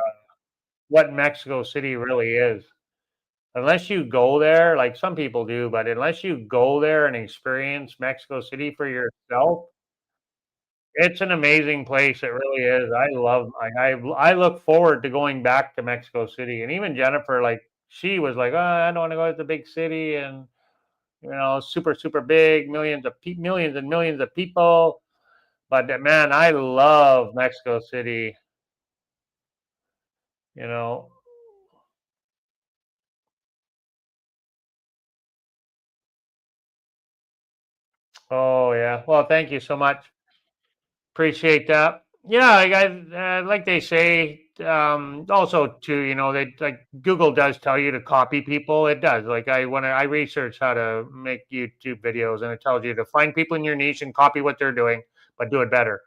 what Mexico City really is unless you go there. Like some people do, but unless you go there and experience Mexico City for yourself, it's an amazing place. It really is. I look forward to going back to Mexico City. And even Jennifer, like she was like, "Oh, I don't want to go to the big city and super super big, millions and millions of people." But man, I love Mexico City. You know. Oh yeah. Well, thank you so much. Appreciate that. Yeah, like they say, also too, they like Google does tell you to copy people. It does. Like when I research how to make YouTube videos, and it tells you to find people in your niche and copy what they're doing, but do it better.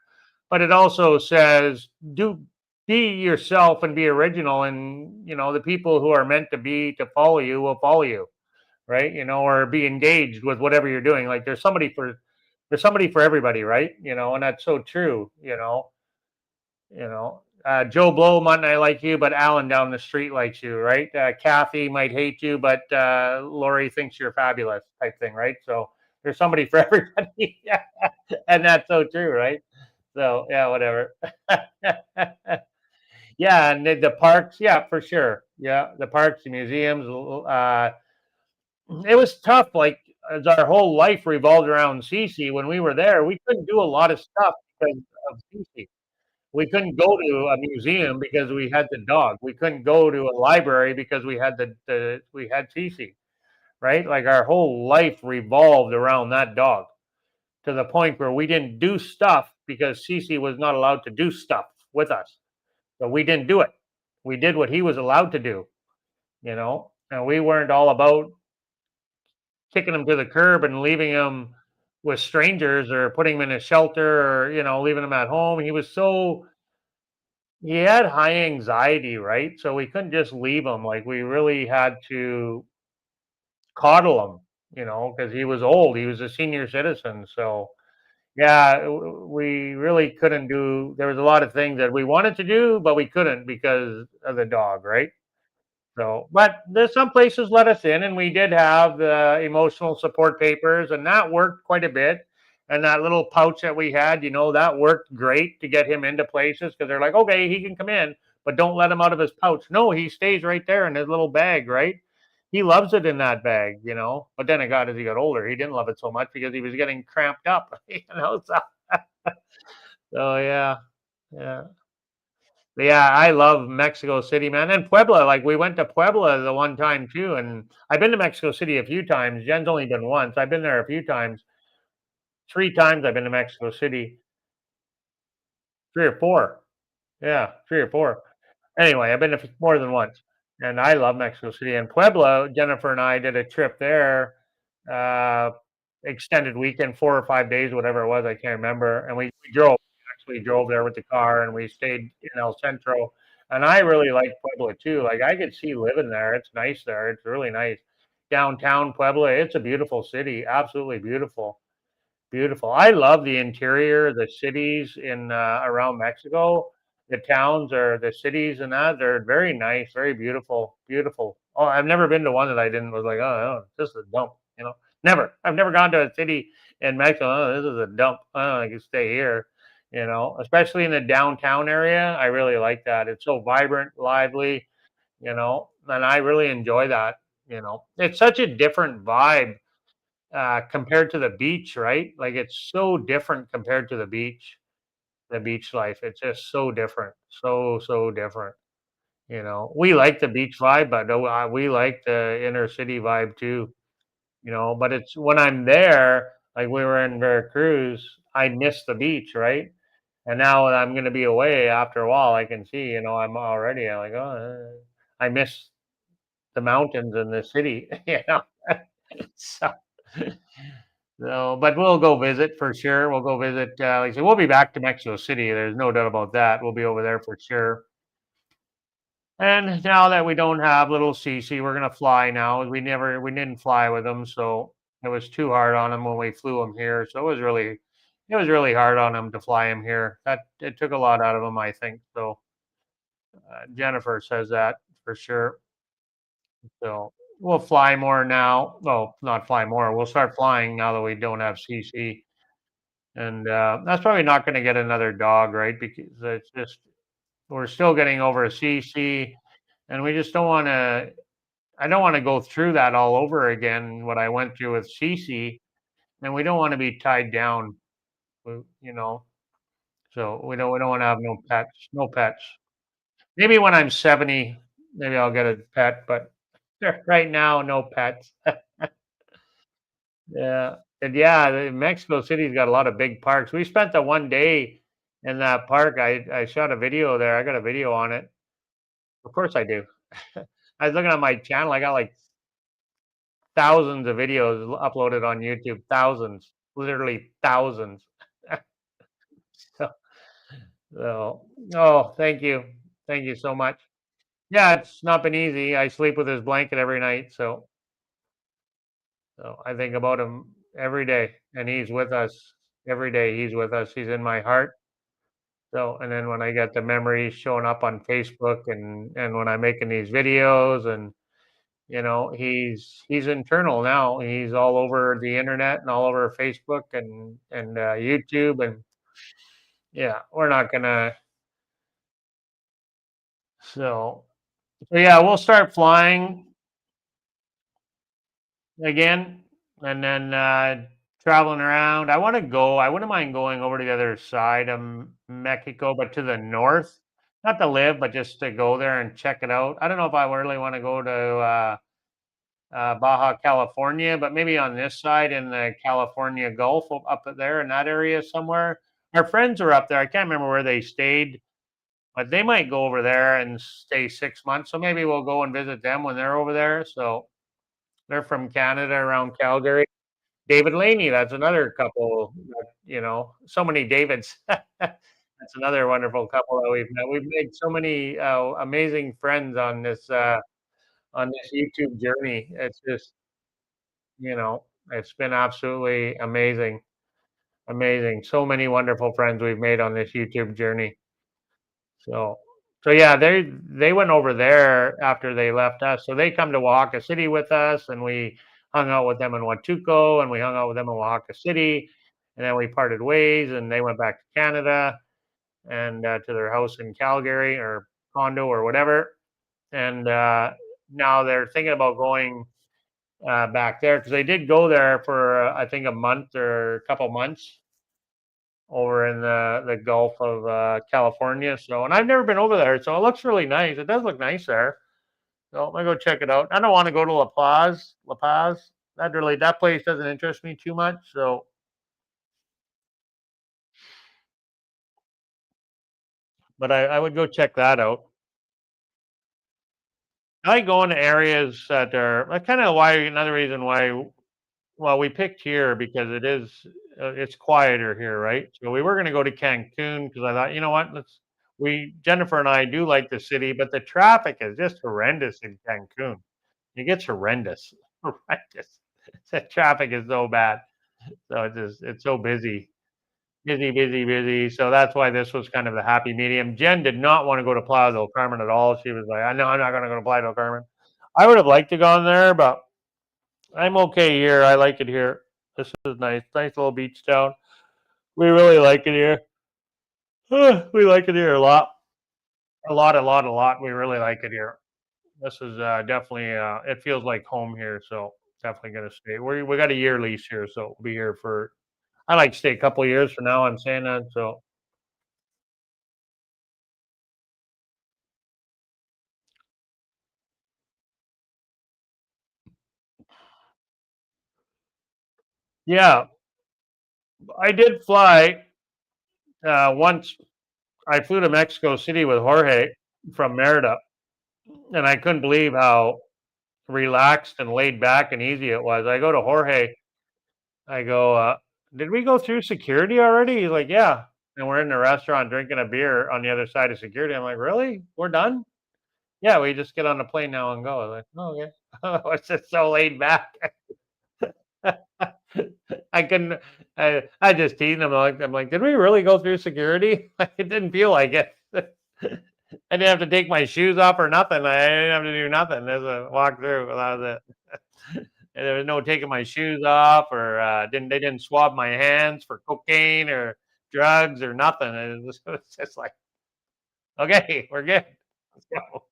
But it also says be yourself and be original, and the people who are meant to follow you will follow you, right? Or be engaged with whatever you're doing. Like there's somebody there's somebody for everybody, right? And that's so true. Joe Blow might not like you, but Alan down the street likes you, right? Kathy might hate you, but Lori thinks you're fabulous, type thing, right? So there's somebody for everybody, yeah. And that's so true, right? So yeah, whatever. Yeah, and the parks, yeah, for sure. Yeah, the parks, the museums. It was tough. Like as our whole life revolved around Cece. When we were there, we couldn't do a lot of stuff because of Cece. We couldn't go to a museum because we had the dog. We couldn't go to a library because we had we had Cece, right? Like our whole life revolved around that dog to the point where we didn't do stuff because Cece was not allowed to do stuff with us. So we didn't do it. We did what he was allowed to do. And we weren't all about kicking him to the curb and leaving him with strangers or putting him in a shelter or leaving him at home. He had high anxiety, right? So we couldn't just leave him. Like we really had to coddle him, because he was old. He was a senior citizen. So yeah, we really couldn't do. There was a lot of things that we wanted to do, but we couldn't because of the dog, right? So, but there's some places let us in, and we did have the emotional support papers, and that worked quite a bit. And that little pouch that we had, that worked great to get him into places because they're like, okay, he can come in, but don't let him out of his pouch. No, he stays right there in his little bag, right? He loves it in that bag. But then as he got older, he didn't love it so much because he was getting cramped up, So yeah, yeah. But yeah, I love Mexico City, man, and Puebla. Like we went to Puebla the one time too, and I've been to Mexico City a few times. Jen's only been once. I've been there a few times. 3 times I've been to Mexico City. 3 or 4. Yeah, 3 or 4. Anyway, I've been to more than once, and I love Mexico City and Puebla. Jennifer and I did a trip there, uh, extended weekend, 4 or 5 days, whatever it was. I can't remember. And we drove. Actually, drove there with the car, and we stayed in El Centro. And I really like Puebla too. Like I could see living there. It's nice there. It's really nice. Downtown Puebla. It's a beautiful city. Absolutely beautiful. Beautiful. I love the interior, the cities in around Mexico. The towns or the cities and that they're very nice, very beautiful, beautiful. Oh, I've never been to one that I didn't was like, oh, this is a dump. Never. I've never gone to a city in Mexico. Oh, this is a dump. Oh, I can stay here. Especially in the downtown area. I really like that. It's so vibrant, lively. And I really enjoy that. It's such a different vibe compared to the beach, right? Like it's so different compared to the beach life. It's just so different, so different. We like the beach vibe, but we like the inner city vibe too. But it's when I'm there, like we were in Veracruz, I miss the beach, right? And now that I'm going to be away after a while, I can see, I'm like, oh, I miss the mountains and the city, So, so, but we'll go visit for sure. We'll go visit. Like I said, we'll be back to Mexico City. There's no doubt about that. We'll be over there for sure. And now that we don't have little Cece, we're gonna fly now. We didn't fly with him, so it was too hard on him when we flew him here. So it was really hard on him to fly him here. That it took a lot out of him, I think. So Jennifer says that for sure. So we'll fly more now. Well, not fly more. We'll start flying now that we don't have CC. And that's probably not going to get another dog, right? Because it's just we're still getting over a CC, and we just don't want to. I don't want to go through that all over again. What I went through with CC, and we don't want to be tied down. uh, You know, so we don't want to have no pets. No pets. Maybe when I'm 70, maybe I'll get a pet. But right now, no pets. Yeah, and yeah, Mexico City's got a lot of big parks. We spent the one day in that park. I shot a video there. I got a video on it. Of course I do. I was looking at my channel. I got like thousands of videos uploaded on YouTube. Thousands, literally thousands. So, oh, thank you so much. Yeah, it's not been easy. I sleep with his blanket every night, so I think about him every day, and he's with us. every day he's with us. He's in my heart. So, and then when I get the memories showing up on Facebook and when I'm making these videos and he's internal now. He's all over the internet and all over Facebook and YouTube and yeah, we're not gonna. So, so yeah, we'll start flying again, and then traveling around. I want to go. I wouldn't mind going over to the other side of Mexico, but to the north, not to live, but just to go there and check it out. I don't know if I really want to go to Baja California, but maybe on this side in the California Gulf up there in that area somewhere. Our friends are up there. I can't remember where they stayed, but they might go over there and stay 6 months. So maybe we'll go and visit them when they're over there. So they're from Canada around Calgary. David Laney, that's another couple, so many Davids. That's another wonderful couple that we've met. We've made so many amazing friends on this YouTube journey. It's just, it's been absolutely amazing, amazing. So many wonderful friends we've made on this YouTube journey. So, so yeah, they went over there after they left us. So they come to Oaxaca City with us, and we hung out with them in Huatuco, and we hung out with them in Oaxaca City, and then we parted ways, and they went back to Canada and to their house in Calgary or condo or whatever. And now they're thinking about going back there because they did go there for I think a month or a couple months over in the Gulf of California. So, and I've never been over there, so it looks really nice. It does look nice there. So I'm gonna go check it out. I don't want to go to La Paz. La Paz. That place doesn't interest me too much. So, but I would go check that out. I like going to areas that are like kind of why another reason why. Well, we picked here because it's quieter here, right? So we were going to go to Cancun because I thought, you know what, Jennifer and I do like the city, but the traffic is just horrendous in Cancun. It gets horrendous, horrendous. The traffic is so bad, so it's so busy, busy, busy, busy. So that's why this was kind of the happy medium. Jen did not want to go to Playa del Carmen at all. She was like, I know I'm not going to go to Playa del Carmen. I would have liked to go on there, but I'm okay here. I like it here. This is nice. Nice little beach town. We really like it here. We like it here a lot. A lot, a lot, a lot. We really like it here. This is definitely it feels like home here, so definitely gonna stay. We got a year lease here, so we'll be here for I like to stay a couple of years from now. I'm saying that, so yeah. I did fly once. I flew to Mexico City with Jorge from Merida, and I couldn't believe how relaxed and laid back and easy it was. I go to Jorge. I go, "Did we go through security already?" He's like, "Yeah." And we're in the restaurant drinking a beer on the other side of security. I'm like, "Really? We're done?" "Yeah, we just get on the plane now and go." I was like, "Oh, okay." It's just so laid back. I couldn't. I just teased him. I'm like, "Did we really go through security?" It didn't feel like it. I didn't have to take my shoes off or nothing. I didn't have to do nothing. Just walk through. That was it. And there was no taking my shoes off or they didn't swab my hands for cocaine or drugs or nothing. It was just like, okay, we're good. Let's go.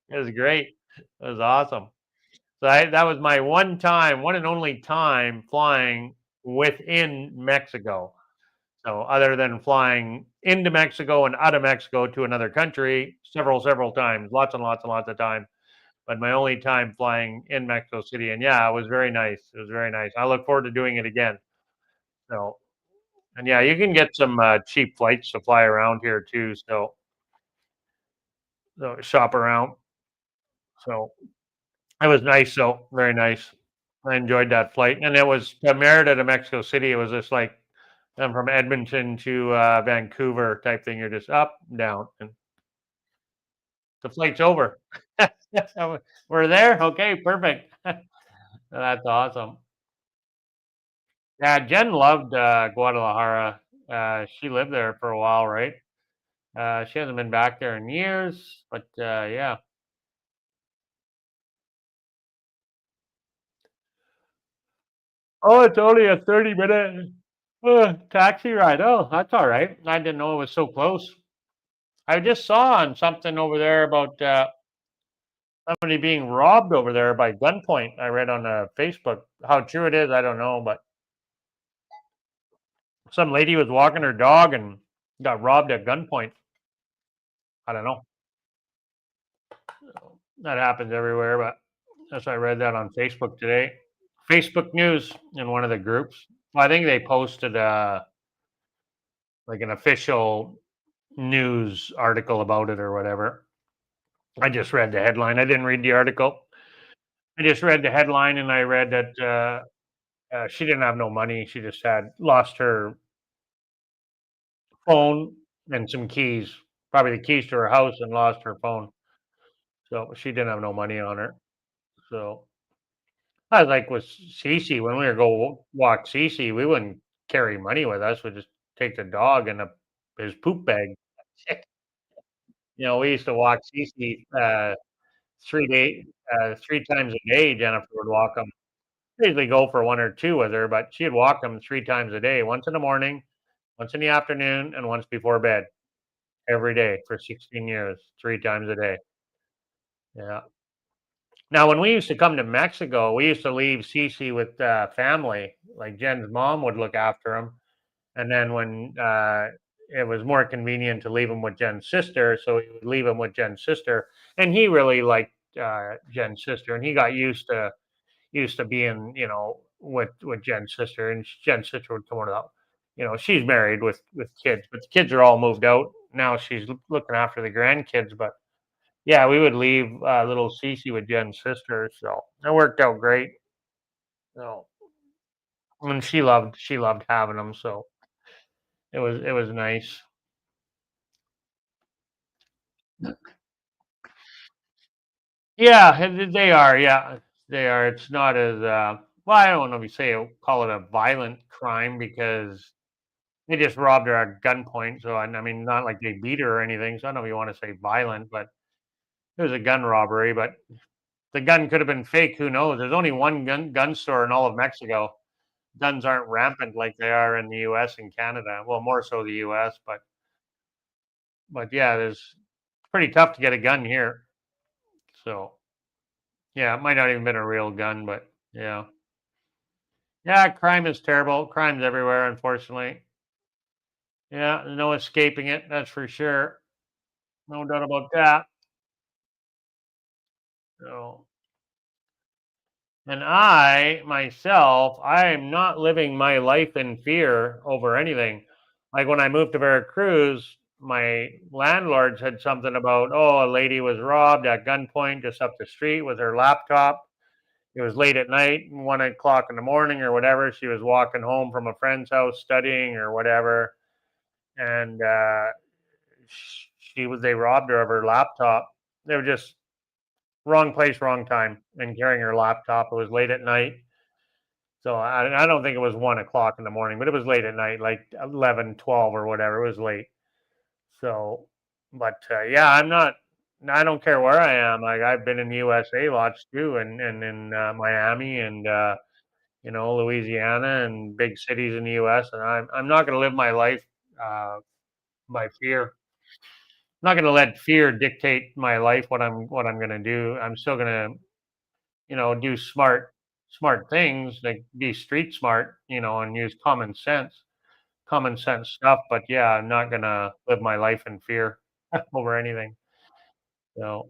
It was great. It was awesome. So that was my one and only time flying within Mexico. So other than flying into Mexico and out of Mexico to another country several times, lots and lots and lots of time. But my only time flying in Mexico City, and yeah, it was very nice. It was very nice. I look forward to doing it again. So, and yeah, you can get some cheap flights to fly around here too. So shop around. So it was nice. So very nice. I enjoyed that flight, and it was to Merida to Mexico City. It was just like from Edmonton to Vancouver type thing. You're just up, down, and the flight's over. We're there. Okay, perfect. That's awesome. Yeah, Jen loved Guadalajara. She lived there for a while, right? She hasn't been back there in years, but yeah. Oh, it's only a 30-minute taxi ride. Oh, that's all right. I didn't know it was so close. I just saw on something over there about somebody being robbed over there by gunpoint. I read on Facebook. How true it is, I don't know, but some lady was walking her dog and got robbed at gunpoint. I don't know. That happens everywhere, but that's I read that on Facebook today. Facebook News in one of the groups. Well, I think they posted like an official news article about it or whatever. I just read the headline. I didn't read the article. I just read the headline and I read that she didn't have no money. She just had lost her phone and some keys, probably the keys to her house, and lost her phone. So she didn't have no money on her. So I was like with Cece when we were go walk Cece, we wouldn't carry money with us. We'd just take the dog and his poop bag. We used to walk Cece 3 times a day. Jennifer would walk him. Usually go for one or two with her, but she'd walk him 3 times a day. Once in the morning, once in the afternoon, and once before bed. Every day for 16 years, 3 times a day. Yeah. Now, when we used to come to Mexico, we used to leave Cece with family. Like Jen's mom would look after him, and then when it was more convenient to leave him with Jen's sister, so he would leave him with Jen's sister. And he really liked Jen's sister, and he got used to being, with Jen's sister, and Jen's sister would come over. She's married with kids, but the kids are all moved out now. She's looking after the grandkids, but yeah, we would leave little Cece with Jen's sister, so it worked out great. So, and she loved having them, so it was nice. Yeah, they are. Yeah, they are. It's not as well. I don't know if you call it a violent crime because they just robbed her at gunpoint. So I mean, not like they beat her or anything. So I don't know if you want to say violent, but it was a gun robbery. But the gun could have been fake. Who knows? There's only one gun store in all of Mexico. Guns aren't rampant like they are in the U.S. and Canada. Well, more so the U.S. But yeah, it's pretty tough to get a gun here. So yeah, it might not even been a real gun, but yeah, yeah, crime is terrible. Crime's everywhere, unfortunately. Yeah, no escaping it. That's for sure. No doubt about that. So, and I myself, I am not living my life in fear over anything. Like when I moved to Veracruz, my landlord said something about, oh, a lady was robbed at gunpoint just up the street with her laptop. It was late at night, 1 o'clock in the morning or whatever. She was walking home from a friend's house studying or whatever. And they robbed her of her laptop. They were just wrong place, wrong time, and carrying her laptop. It was late at night. So I don't think it was 1 o'clock in the morning, but it was late at night, like 11, 12 or whatever. It was late. So, but yeah, I don't care where I am. Like I've been in the USA lots too, and in Miami and Louisiana and big cities in the US. And I'm not going to live my life uh, by fear. I'm not going to let fear dictate my life. What I'm going to do. I'm still going to do smart things, like be street smart, and use common sense stuff. But yeah, I'm not going to live my life in fear over anything. So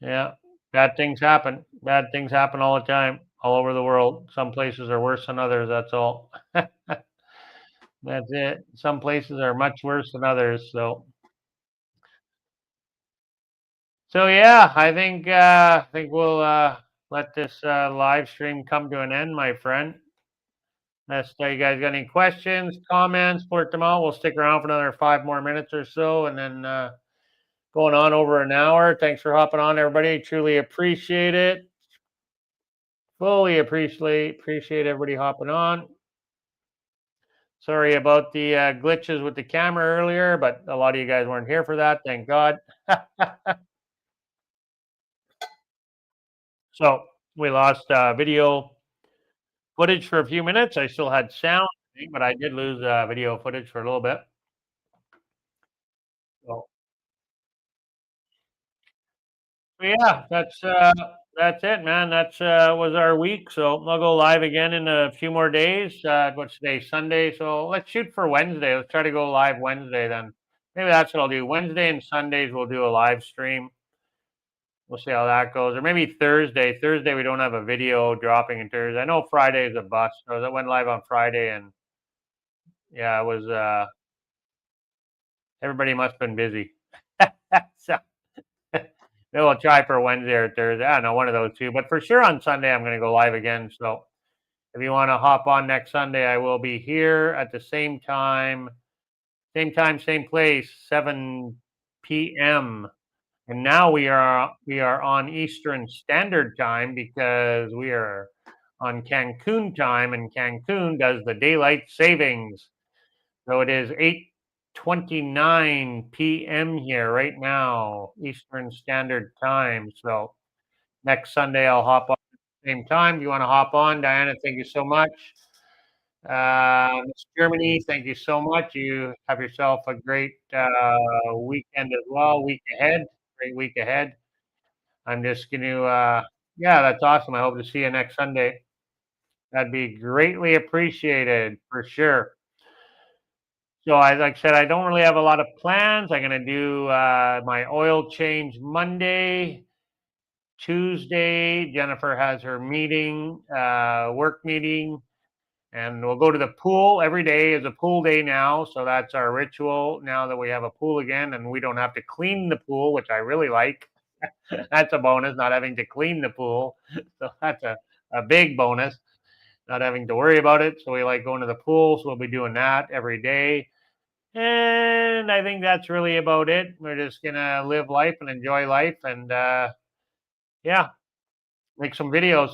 yeah, bad things happen. Bad things happen all the time, all over the world. Some places are worse than others. That's all. That's it. Some places are much worse than others. So yeah, I think we'll let this live stream come to an end, my friend. Unless you guys got any questions, comments, blurt them out. We'll stick around for another 5 more minutes or so, and then going on over an hour. Thanks for hopping on, everybody. Truly appreciate it. Fully appreciate everybody hopping on. Sorry about the glitches with the camera earlier, but a lot of you guys weren't here for that. Thank God. So we lost video footage for a few minutes. I still had sound, but I did lose video footage for a little bit. So yeah, that's it, man. That's was our week. So I'll go live again in a few more days. What's today? Sunday. So let's shoot for Wednesday. Let's try to go live Wednesday then. Maybe that's what I'll do. Wednesday and Sundays we'll do a live stream. We'll see how that goes. Or maybe Thursday. Thursday we don't have a video dropping in Thursday. I know Friday is a bust. So that went live on Friday, and yeah, it was everybody must have been busy. So maybe we'll try for Wednesday or Thursday. I don't know, one of those two. But for sure on Sunday I'm gonna go live again. So if you want to hop on next Sunday, I will be here at the same time, same place, 7 p.m. And now we are on Eastern Standard Time because we are on Cancun time, and Cancun does the daylight savings. So it is 8:29 p.m. here right now, Eastern Standard Time. So next Sunday I'll hop on at the same time. If you want to hop on, Diana, thank you so much. Miss Germany, thank you so much. You have yourself a great weekend as well. Week ahead, great week ahead. I'm just going to, yeah, that's awesome. I hope to see you next Sunday. That'd be greatly appreciated for sure. So, like I said, I don't really have a lot of plans. I'm going to do my oil change Monday. Tuesday, Jennifer has her meeting, work meeting. And we'll go to the pool. Every day is a pool day now. So that's our ritual now that we have a pool again and we don't have to clean the pool, which I really like. That's a bonus, not having to clean the pool. So that's a big bonus, not having to worry about it. So we like going to the pool. So we'll be doing that every day. And I think that's really about it. We're just going to live life and enjoy life. And yeah, make some videos.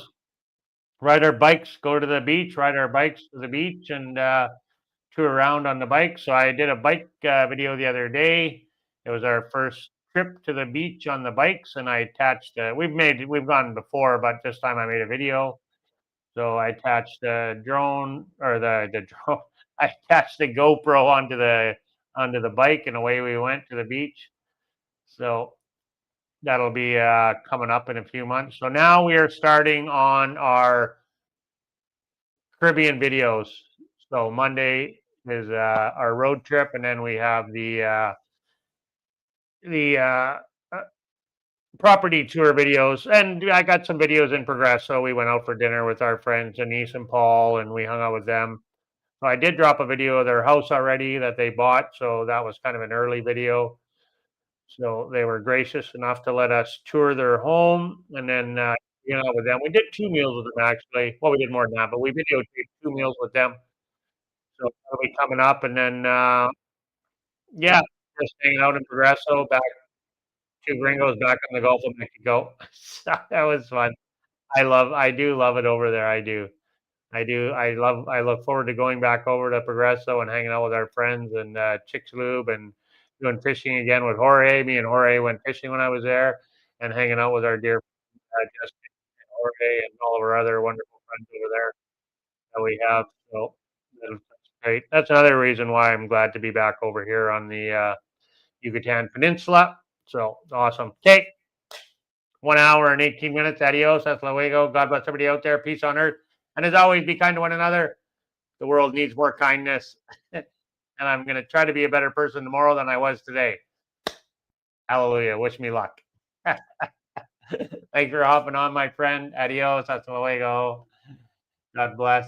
Ride our bikes, go to the beach, ride our bikes to the beach, and tour around on the bike. So I did a bike video the other day. It was our first trip to the beach on the bikes, and I attached. We've gone before, but this time I made a video. So I attached the drone or the drone. I attached the GoPro onto the bike, and away we went to the beach. So that'll be coming up in a few months. So now we are starting on our Caribbean videos. So Monday is our road trip, and then we have the property tour videos. And I got some videos in progress. So we went out for dinner with our friends Denise and Paul, and we hung out with them. So I did drop a video of their house already that they bought. So that was kind of an early video. So they were gracious enough to let us tour their home, and then with them. We did 2 meals with them actually. Well, we did more than that, but we videotaped 2 meals with them. So that'll be coming up, and then yeah, just hanging out in Progreso, back 2 gringos back on the Gulf of Mexico. So that was fun. I do love it over there. I do. I look forward to going back over to Progreso and hanging out with our friends and Chicxulub and doing fishing again with Jorge. Me and Jorge went fishing when I was there, and hanging out with our dear Justin and Jorge and all of our other wonderful friends over there that we have. So that's great. That's another reason why I'm glad to be back over here on the Yucatan Peninsula. So awesome. Okay. 1 hour and 18 minutes. Adios. Hasta luego. God bless everybody out there. Peace on earth. And as always, be kind to one another. The world needs more kindness. And I'm going to try to be a better person tomorrow than I was today. Hallelujah. Wish me luck. Thanks for hopping on, my friend. Adios. Hasta luego. God bless.